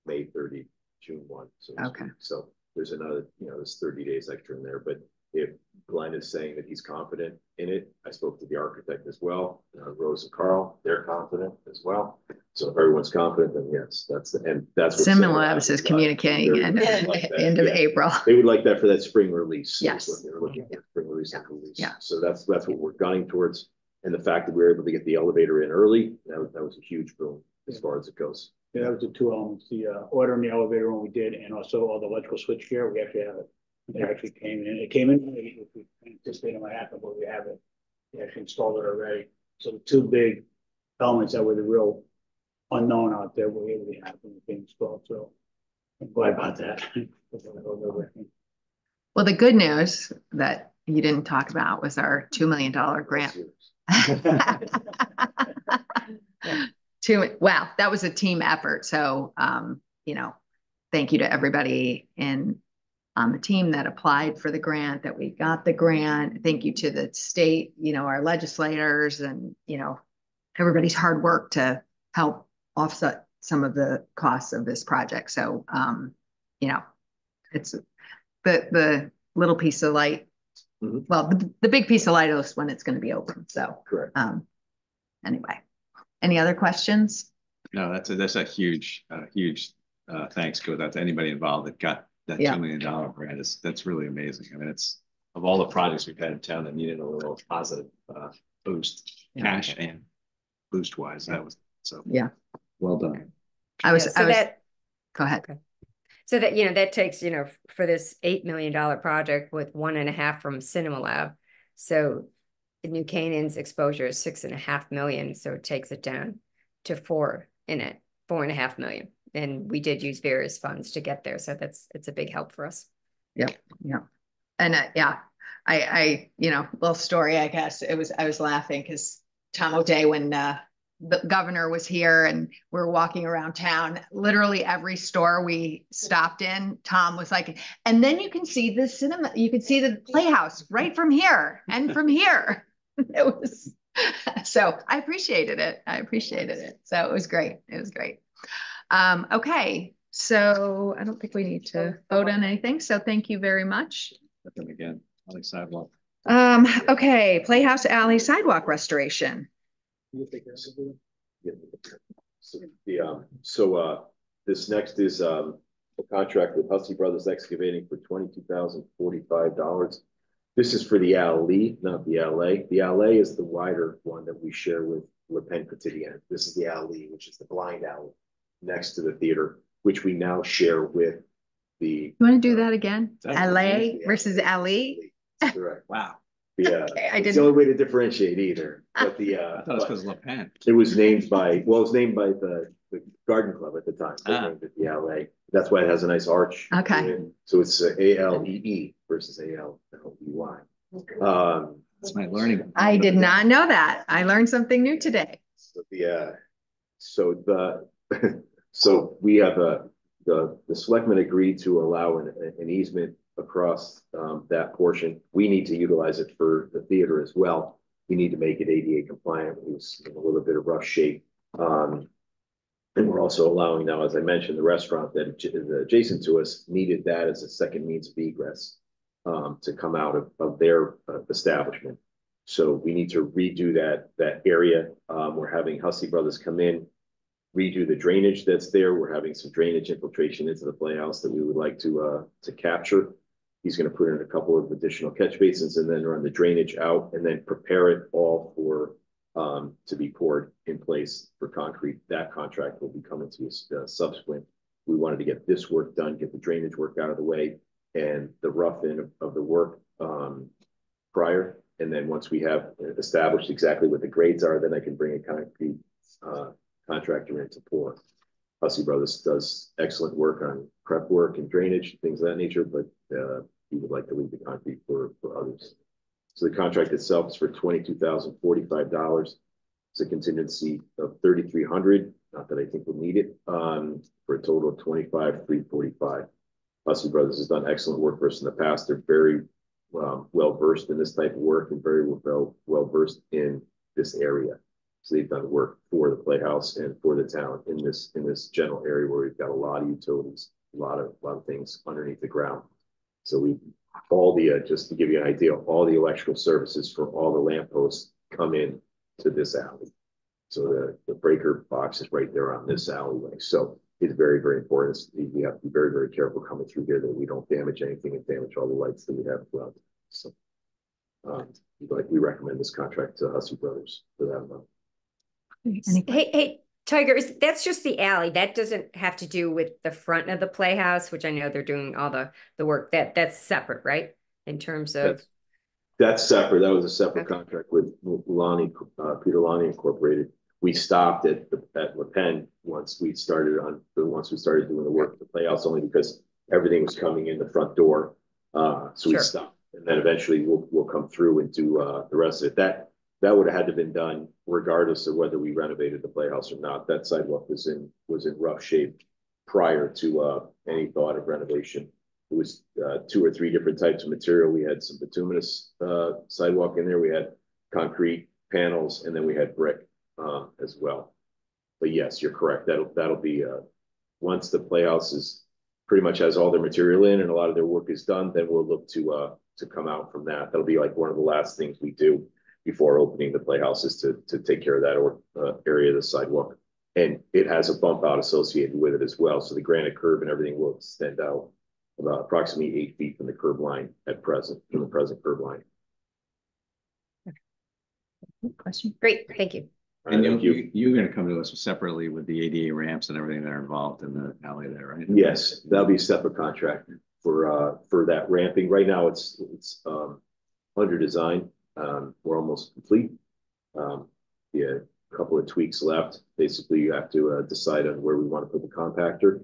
May 30, June 1. So, Okay. So there's another, there's 30 days extra in there, but if Glenn is saying that he's confident in it, I spoke to the architect as well, Rose and Carl, they're confident as well. So if everyone's confident, then yes, that's what Simulabs is communicating end of April. They would like that for that spring release. Yes. What they're looking for, spring release and release. Yeah. So that's what we're gunning towards. And the fact that we were able to get the elevator in early, that was a huge boom as far as it goes. Yeah, that was the two elements, the order in the elevator when we did, and also all the electrical switch gear, we actually have it. It actually came in, late, we anticipated what happened, but we have it. We actually installed it already. So the two big elements that were the real unknown out there, were able to happen and being installed. So I'm glad about that. Well, the good news that you didn't talk about was our $2 million grant. Wow, that was a team effort. So, thank you to everybody on the team that applied for the grant, that we got the grant. Thank you to the state, our legislators and, everybody's hard work to help offset some of the costs of this project. So, it's the little piece of light. Mm-hmm. Well, the big piece of light is when it's going to be open. So, correct. Anyway, any other questions? No, that's a huge thanks goes out to anybody involved that got that $2 million grant. That's really amazing. I mean, it's of all the projects we've had in town that needed a little positive boost, cash and boost wise. That was so well done. Go ahead. Okay. So that, that takes, for this $8 million project with 1.5 from Cinema Lab. So New Canaan's exposure is 6.5 million. So it takes it down to 4.5 million. And we did use various funds to get there. So it's a big help for us. Yeah. And I little story, I guess I was laughing because Tom O'Day, when the governor was here and we're walking around town, literally every store we stopped in, Tom was like, and then you can see the cinema, you can see the Playhouse right from here and from here. It was, so I appreciated it. So it was great. Okay. So I don't think we need to vote on anything. So thank you very much. Again, Alley sidewalk. Okay. Playhouse Alley sidewalk restoration. So this next is a contract with Hussey Brothers Excavating for $22,045. This is for the alley, not the alley. The alley is the wider one that we share with Le Pen Quotidien. This is the alley, which is the blind alley next to the theater, which we now share with the. You want to do that again? LA versus alley? Correct. Wow. Yeah, okay, it's the only way to differentiate either. But the I thought it was because Le Pen. It was named by the garden club at the time. They named it the LA. That's why it has a nice arch. Okay. So it's ALEE versus ALLEY. That's my learning. I did not know that. I learned something new today. So we have the selectmen agreed to allow an easement across that portion. We need to utilize it for the theater as well. We need to make it ADA compliant. It was in a little bit of rough shape. And we're also allowing now, as I mentioned, the restaurant that is adjacent to us needed that as a second means of egress to come out of their establishment. So we need to redo that area. We're having Hussey Brothers come in, redo the drainage that's there. We're having some drainage infiltration into the playhouse that we would like to capture. He's going to put in a couple of additional catch basins and then run the drainage out and then prepare it all for to be poured in place for concrete. That contract will be coming to us subsequent. We wanted to get this work done, get the drainage work out of the way, and the rough in of the work prior. And then once we have established exactly what the grades are, then I can bring a concrete contractor in to pour. Hussey Brothers does excellent work on prep work and drainage, things of that nature, but he would like to leave the concrete for others. So the contract itself is for $22,045. It's a contingency of $3,300. Not that I think we'll need it, for a total of $25,345. Hussey Brothers has done excellent work for us in the past. They're very well versed in this type of work and very well versed in this area. So they've done work for the Playhouse and for the town in this general area where we've got a lot of utilities, a lot of things underneath the ground. So we all the just to give you an idea, all the electrical services for all the lampposts come in to this alley. So the breaker box is right there on this alleyway. So it's very, very important. We have to be very, very careful coming through here that we don't damage anything and damage all the lights that we have throughout. So we recommend this contract to Hussey Brothers for that amount. Hey, Tiger, that's just the alley. That doesn't have to do with the front of the Playhouse, which I know they're doing all the work. That's separate, right? In terms of that's separate. That was a separate contract with Lonnie, Peter Lonnie Incorporated. We stopped at Le Pen once we started doing the work at the Playhouse, only because everything was coming in the front door. So we stopped, and then eventually we'll come through and do the rest of it. That would have had to have been done regardless of whether we renovated the Playhouse or not. That sidewalk was in rough shape prior to any thought of renovation. It was 2 or 3 different types of material. We had some bituminous sidewalk in there. We had concrete panels, and then we had brick as well. But yes, you're correct. That'll be once the Playhouse is pretty much has all their material in and a lot of their work is done, then we'll look to come out from that. That'll be like one of the last things we do before opening the Playhouse is to take care of that area of the sidewalk. And it has a bump out associated with it as well. So the granite curb and everything will extend out about approximately 8 feet from the curb line from the present curb line. Question. Great, thank you. And you're going to come to us separately with the ADA ramps and everything that are involved in the alley there, right? Yes, that'll be a separate contract for that ramping. Right now, it's under design. We're almost complete. Yeah, a couple of tweaks left. Basically, you have to decide on where we want to put the compactor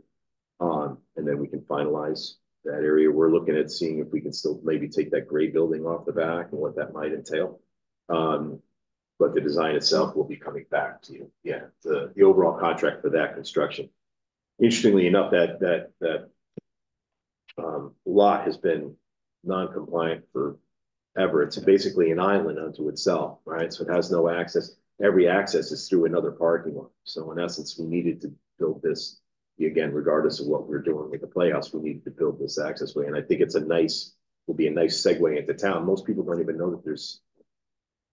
on, and then we can finalize that area. We're looking at seeing if we can still maybe take that gray building off the back and what that might entail. But the design itself will be coming back to you. Yeah, the overall contract for that construction. Interestingly enough, that lot has been non-compliant forever. It's basically an island unto itself, right? So it has no access. Every access is through another parking lot. So in essence, we needed to build this, again, regardless of what we're doing with the Playhouse, we needed to build this access way. And I think will be a nice segue into town. Most people don't even know that there's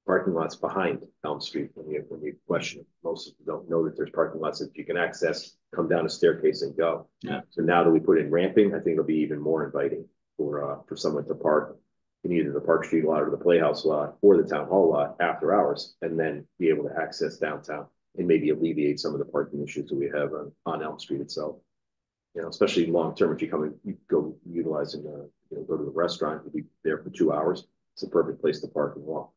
parking lots behind Elm Street when you question it. Most don't know that there's parking lots that you can access, come down a staircase and go. Yeah. So now that we put in ramping, I think it'll be even more inviting for someone to park in either the Park Street lot or the Playhouse lot or the Town Hall lot after hours, and then be able to access downtown and maybe alleviate some of the parking issues that we have on Elm Street itself. You know, especially long term, if you go utilizing go to the restaurant, you'll be there for 2 hours. It's a perfect place to park and walk.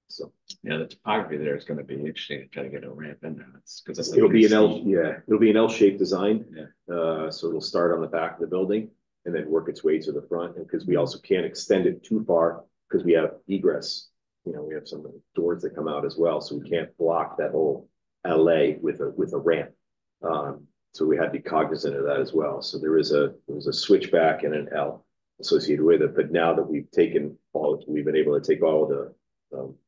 So yeah, the topography there is going to be interesting to try to get a ramp in there. Because it'll be an L-shaped design. Yeah. So it'll start on the back of the building and then work its way to the front. And because we also can't extend it too far because we have egress. You know, we have some doors that come out as well, so we can't block that whole LA with a ramp. So we had to be cognizant of that as well. So there was a switchback and an L associated with it. But now that we've been able to take all the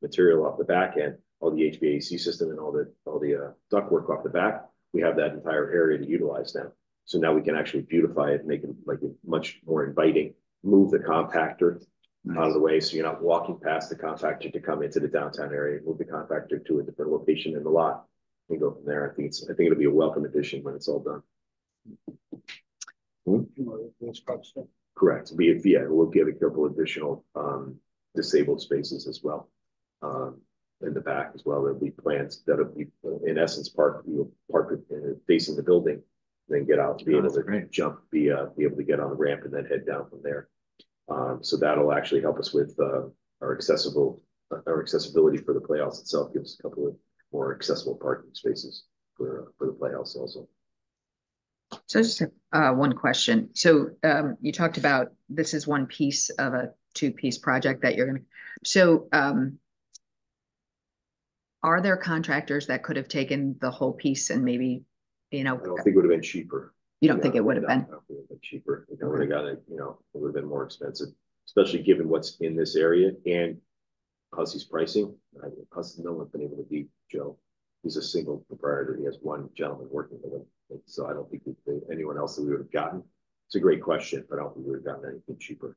material off the back end, all the HVAC system and all the ductwork off the back, we have that entire area to utilize now. So now we can actually beautify it, make it like much more inviting, move the compactor out of the way so you're not walking past the compactor to come into the downtown area, move the compactor to a different location in the lot and go from there. I think it'll be a welcome addition when it's all done. Correct. We'll give a couple additional disabled spaces as well. in the back as well. There'll be plants that'll be, in essence, park facing the building, then get out, be able to jump, be able to get on the ramp and then head down from there. So that'll actually help us with our accessibility for the playhouse itself. Gives a couple of more accessible parking spaces for the playhouse also. So just one question. So you talked about this is one piece of a two-piece project that you're going to. So are there contractors that could have taken the whole piece and maybe, I don't think it would have been cheaper. You don't think it would have been? It would have been cheaper. It would have got it. It would have been more expensive, especially given what's in this area and Hussey's pricing. Hussey, no one's been able to beat Joe. He's a single proprietor. He has one gentleman working with him. So I don't think anyone else that we would have gotten. It's a great question, but I don't think we would have gotten anything cheaper.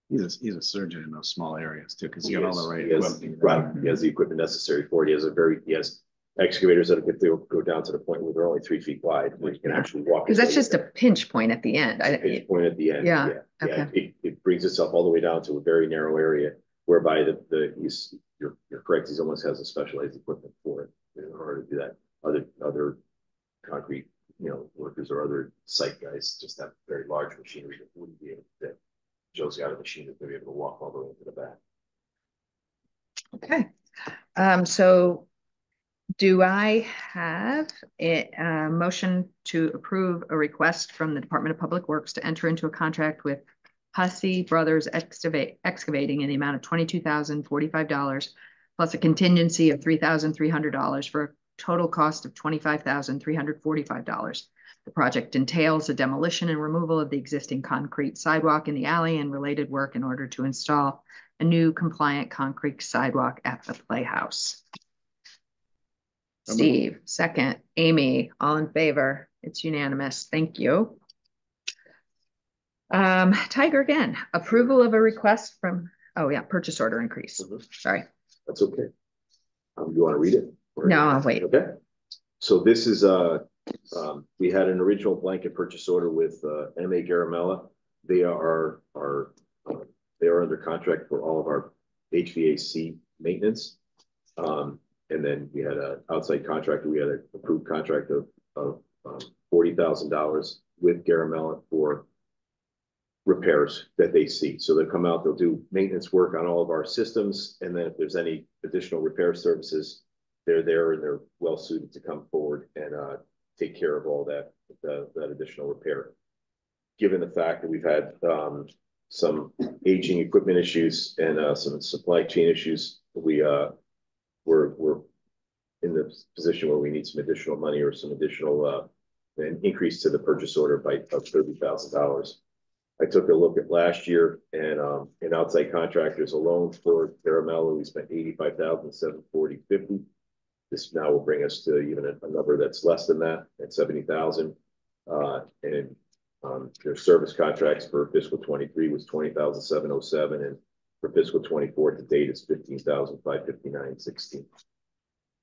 He's a surgeon in those small areas too, because he got all the right equipment. Right. He has the equipment necessary for it. He has excavators that go down to the point where they're only 3 feet wide, where you can actually walk. Because that's just a pinch point at the end. Pinch point at the end. Yeah. Okay. It brings itself all the way down to a very narrow area, whereby you're correct. He almost has a specialized equipment for it in order to do that. Other concrete, workers or other site guys just have very large machinery that wouldn't be able to fit. Joe's got a machine that's going to be able to walk all the way into the back. Okay. So do I have a motion to approve a request from the Department of Public Works to enter into a contract with Hussey Brothers Excavating in the amount of $22,045 plus a contingency of $3,300 for a total cost of $25,345. The project entails a demolition and removal of the existing concrete sidewalk in the alley and related work in order to install a new compliant concrete sidewalk at the Playhouse. Steve, second. Amy, all in favor? It's unanimous. Thank you. Tiger again, approval of a request from, purchase order increase. Sorry. That's okay. You want to read it? No, I'll wait. Okay. So this is, we had an original blanket purchase order with M.A. Garamella. They are under contract for all of our HVAC maintenance. And then we had an outside contractor. We had an approved contract of $40,000 with Garamella for repairs that they see. So they'll come out, they'll do maintenance work on all of our systems. And then if there's any additional repair services, they're there and they're well suited to come forward and take care of all that additional repair. Given the fact that we've had some aging equipment issues and some supply chain issues, we're in the position where we need some additional money or some additional an increase to the purchase order of $30,000. I took a look at last year and in outside contractors alone for Garamella, we spent $85,740.50. This now will bring us to even a number that's less than that at $70,000. And their service contracts for fiscal 23 was $20,707, and for fiscal 24 to date is $15,559.16.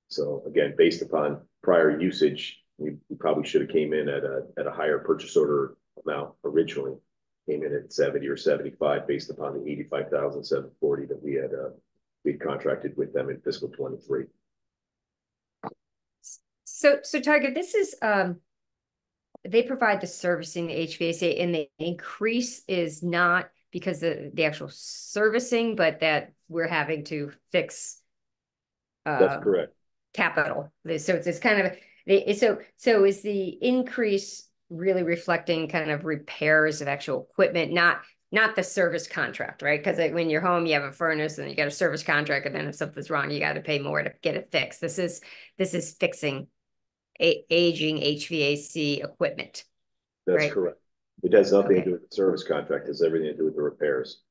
So again, based upon prior usage, we probably should have came in at a higher purchase order amount originally. Came in at 70 or 75 based upon the $85,740 that we had contracted with them in fiscal 23. So Tiger, this is they provide the servicing, the HVAC, and the increase is not because of the actual servicing, but that we're having to fix. That's correct. Capital. So it's kind of so is the increase really reflecting kind of repairs of actual equipment, not the service contract, right? Because when you're home, you have a furnace and you got a service contract, and then if something's wrong, you got to pay more to get it fixed. This is fixing aging HVAC equipment. That's right? Correct. It has nothing to do with the service contract. It has everything to do with the repairs.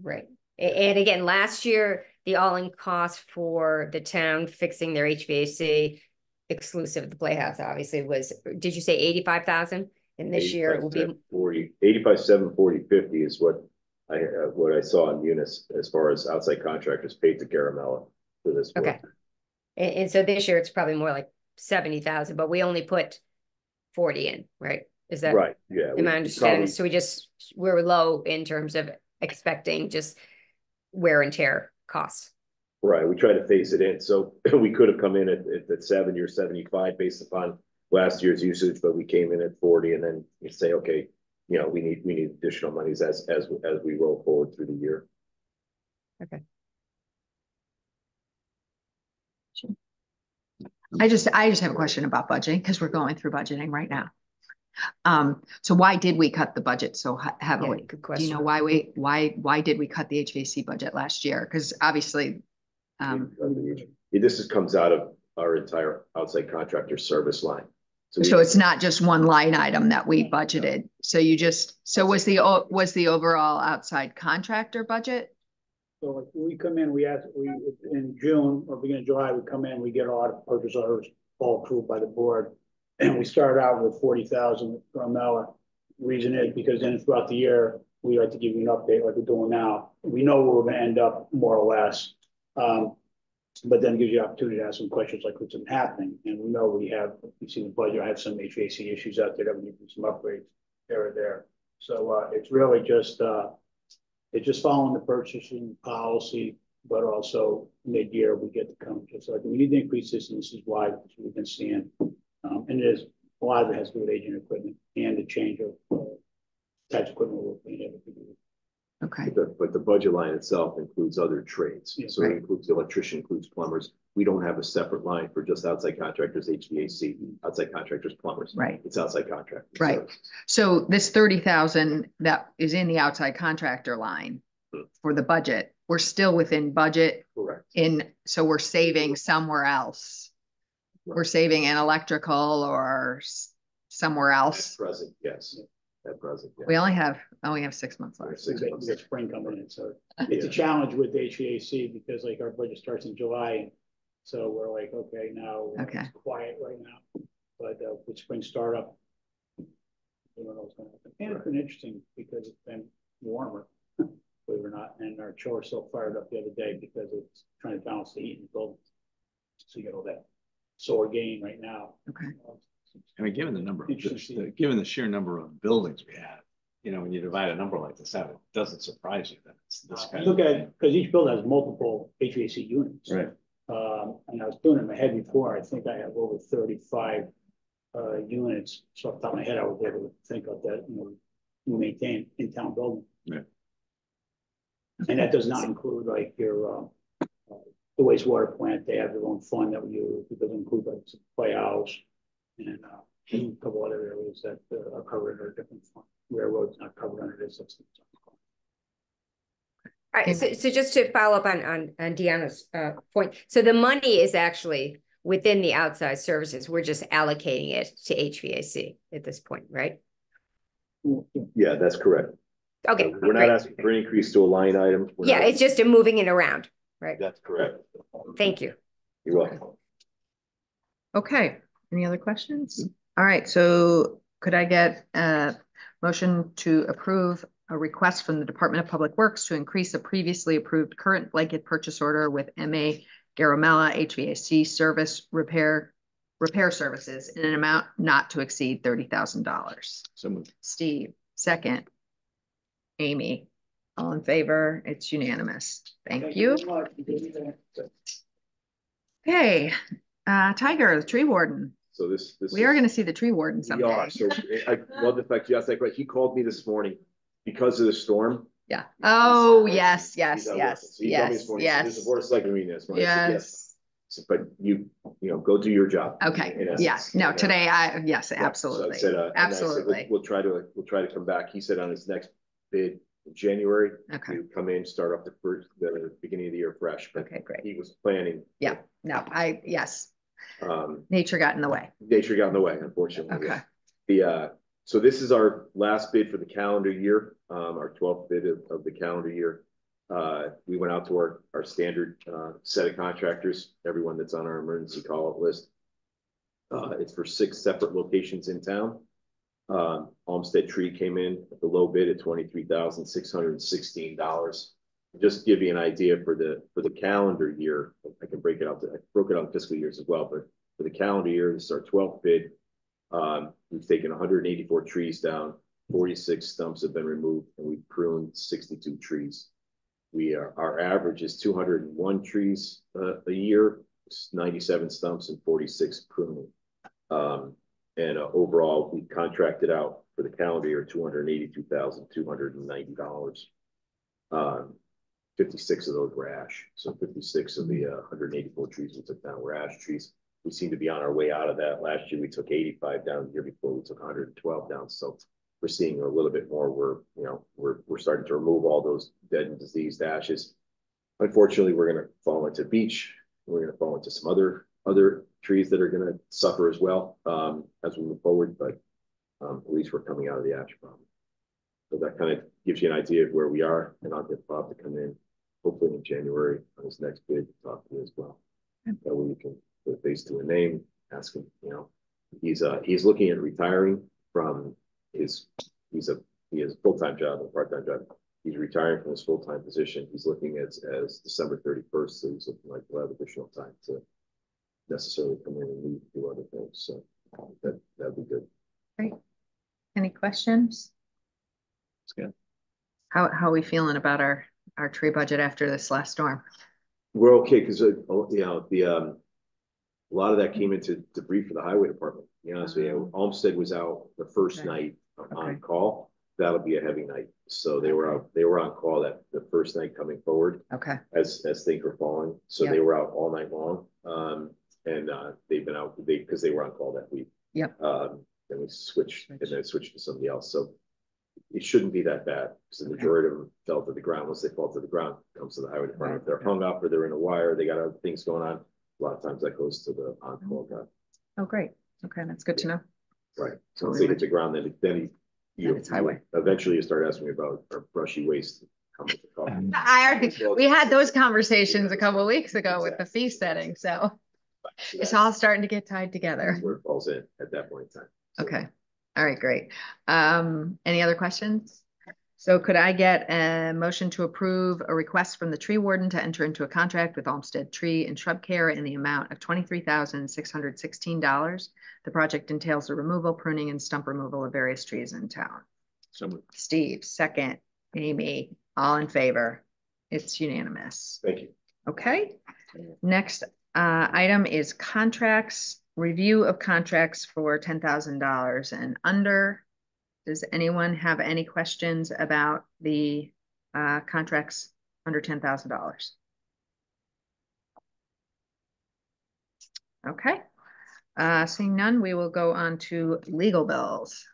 Right. And again, last year, the all-in cost for the town fixing their HVAC exclusive of the Playhouse obviously was, did you say 85,000? And this year it will be 85,740.50 is what I saw in Munis as far as outside contractors paid to Garamella for this work. Okay. And so this year it's probably more like 70,000, but we only put 40 in, right? Is that right? Yeah. Am I understanding? So we're low in terms of expecting just wear and tear costs. Right, we try to phase it in, so we could have come in at 70 or 75 based upon last year's usage, but we came in at 40, and then you say, okay, you know, we need additional monies as we roll forward through the year. Okay. I just have a question about budgeting because we're going through budgeting right now. So why did we cut the budget so heavily? Yeah, good Do you know question. why did we cut the HVAC budget last year? Because obviously, This comes out of our entire outside contractor service line. so it's not just one line item that we budgeted. So was the overall outside contractor budget? So like we come in, we in June or beginning of July, we come in, we get all our purchase orders all approved by the board. And we start out with 40,000 from our reason is because then throughout the year, we like to give you an update like we're doing now. We know where we're gonna end up more or less. But then it gives you the opportunity to ask some questions like what's been happening. And we know you see the budget, I have some HVAC issues out there that we need some upgrades here or there. So it's really just, it's just following the purchasing policy, but also mid-year we get to come just like we need to increase this, and this is why we've been seeing. And it is a lot of it has to do with aging equipment and the change of types of equipment we're being able to do. Okay. But the budget line itself includes other trades. Yeah, so right. It includes the electrician, includes plumbers. We don't have a separate line for just outside contractors, HVAC, outside contractors, plumbers. Right. It's outside contractors. Right. So this 30,000 that is in the outside contractor line for the budget, we're still within budget. Correct. So we're saving somewhere else. Right. We're saving in electrical or somewhere else. At present, yes. At present, yes. We only have 6 months left. 6 months. We got spring coming in, so it's a challenge with HVAC because like our budget starts in July, so we're like, okay, now it's quiet right now, but with spring startup, you don't know what's going to happen. And it's been interesting because it's been warmer, believe it or not, and our chiller so fired up the other day because it's trying to balance the heat in the building. So you get all that solar gain right now. Okay. I mean, given the number, given the sheer number of buildings we have, you know, when you divide a number like this out, it doesn't surprise you that it's this kind Look at because each building has multiple HVAC units. Right. And I was doing it in my head before. I think I have over 35 units. So off the top of my head, I was able to think of that, you know, we maintain in-town building. Yeah. And that does not include like your the wastewater plant. They have their own fund that we use. It doesn't include like playhouse and a couple other areas that are covered under a different fund. Railroad's not covered under this. All right, so just to follow up on Deanna's point, so the money is actually within the outside services. We're just allocating it to HVAC at this point, right? Yeah, that's correct. Okay. We're not asking for an increase to a line item. Yeah, it's just a moving it around, right? That's correct. Thank you. You're welcome. Okay. Any other questions? All right. So could I get a motion to approve a request from the Department of Public Works to increase a previously approved current blanket purchase order with MA Garamella HVAC service repair services in an amount not to exceed $30,000. So moved. Steve, second. Amy, all in favor? It's unanimous. Thank you. Okay, Tiger, the tree warden. So this we are going to see the tree warden someday. We are. So I love the fact you asked that question. He called me this morning because of the storm. Yeah. Oh, yes. So this is the Board of Selectmen meeting this morning. Yes. So, but you know, go do your job. Okay. Yes. No. Today, yes, absolutely. So I said, absolutely. I said, we'll try to come back. He said on his next bid in January. Okay. To come in, start off the beginning of the year fresh. But okay, great. He was planning. Yeah. No. Yes. Nature got in the way. Nature got in the way, unfortunately. Okay. Yeah. So this is our last bid for the calendar year, our 12th bid of the calendar year. We went out to our standard set of contractors, everyone that's on our emergency call-out list. It's for 6 separate locations in town. Olmsted Tree came in at the low bid at $23,616. Just to give you an idea for the calendar year, I can break it out. I broke it out in fiscal years as well, but for the calendar year, this is our 12th bid. We've taken 184 trees down, 46 stumps have been removed, and we've pruned 62 trees. our average is 201 trees a year, 97 stumps and 46 pruning. And overall, we contracted out for the calendar year $282,290. 56 of those were ash. So 56 of the 184 trees we took down were ash trees. We seem to be on our way out of that. Last year we took 85 down. The year before we took 112 down. So we're seeing a little bit more. We're starting to remove all those dead and diseased ashes. Unfortunately, we're going to fall into beech. We're going to fall into some other trees that are going to suffer as well as we move forward. But at least we're coming out of the ash problem. So that kind of gives you an idea of where we are, and I'll get Bob to come in hopefully in January on his next bid to talk to you as well. That way we can put a face to a name, ask him. He's looking at retiring from he has a full-time job and part-time job. He's retiring from his full-time position. He's looking at as December 31st, so he's looking like we'll have additional time to necessarily come in and leave and do other things. So that'd be good. Great. Any questions? It's good. How are we feeling about our tree budget after this last storm? We're okay because a lot of that came into debris for the highway department. So Olmsted was out the first night on call. That'll be a heavy night. So they were out. They were on call that the first night coming forward. Okay. As things were falling, so they were out all night long. And they've been out because they were on call that week. Yep. Then we switched and then switched to somebody else. So it shouldn't be that bad because the majority of them fell to the ground. Once they fall to the ground, it comes to the highway department. If they're hung up or they're in a wire, they got other things going on. A lot of times that goes to the on-call guy. Oh, great. Okay, that's good to know. Right. So once they hit the ground, then it's highway. Eventually you start asking me about our brushy waste. We had those conversations a couple of weeks ago with the fee setting, so it's all starting to get tied together. Where it falls in at that point in time. So. Okay. All right, great. Any other questions? So could I get a motion to approve a request from the tree warden to enter into a contract with Olmsted Tree and Shrub Care in the amount of $23,616? The project entails the removal, pruning, and stump removal of various trees in town. So moved. Steve, second. Amy, all in favor? It's unanimous. Thank you. Okay. Next item is contracts. Review of contracts for $10,000 and under. Does anyone have any questions about the contracts under $10,000? Okay. Seeing none, we will go on to legal bills.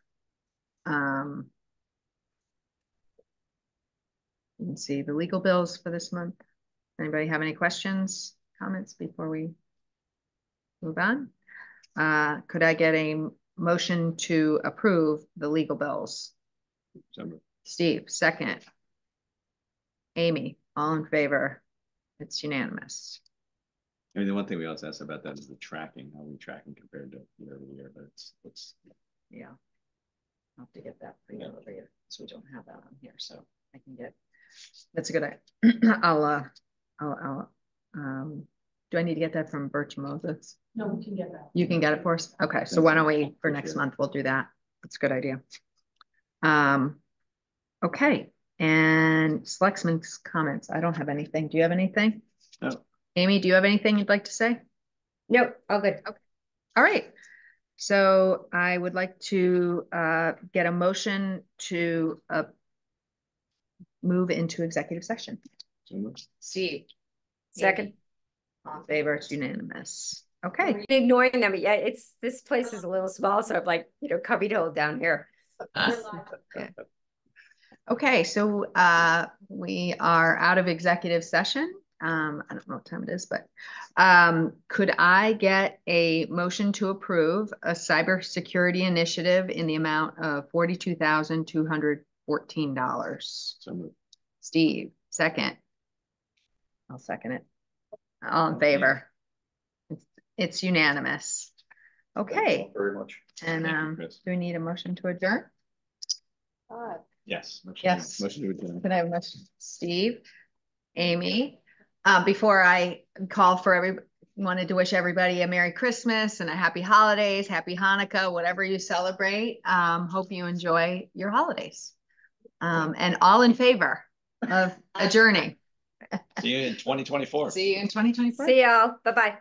You can see the legal bills for this month. Anybody have any questions, comments before we move on? Could I get a motion to approve the legal bills? Steve, second. Amy, all in favor? It's unanimous. I mean, the one thing we also asked about that is the tracking, how we tracking compared to year over year, but it's yeah. I'll have to get that for you over here, so we don't have that on here, so I can get. That's a good idea. Do I need to get that from Birch Moses? No, we can get that. You can get it for us? Okay, so why don't we, for next month, we'll do that. That's a good idea. Okay, and Selectmen's comments. I don't have anything. Do you have anything? No. Amy, do you have anything you'd like to say? Nope, all good. Okay. All right. So I would like to get a motion to move into executive session. Steve. Second. All in favor, it's unanimous. Okay. Ignoring them. Yeah, this place is a little small, so I'm like, cubby hole down here. Yeah. Okay, so we are out of executive session. I don't know what time it is, but could I get a motion to approve a cybersecurity initiative in the amount of $42,214? So moved. Steve, second. I'll second it. All in favor? It's unanimous. Okay. Very much. And do we need a motion to adjourn? Yes. Yes. Motion to adjourn. Can I have a motion? Steve, Amy. Before I call for everybody, wanted to wish everybody a Merry Christmas and a Happy Holidays, Happy Hanukkah, whatever you celebrate. Hope you enjoy your holidays. And all in favor of adjourning. See you in 2024. See you in 2024. See y'all. Bye-bye.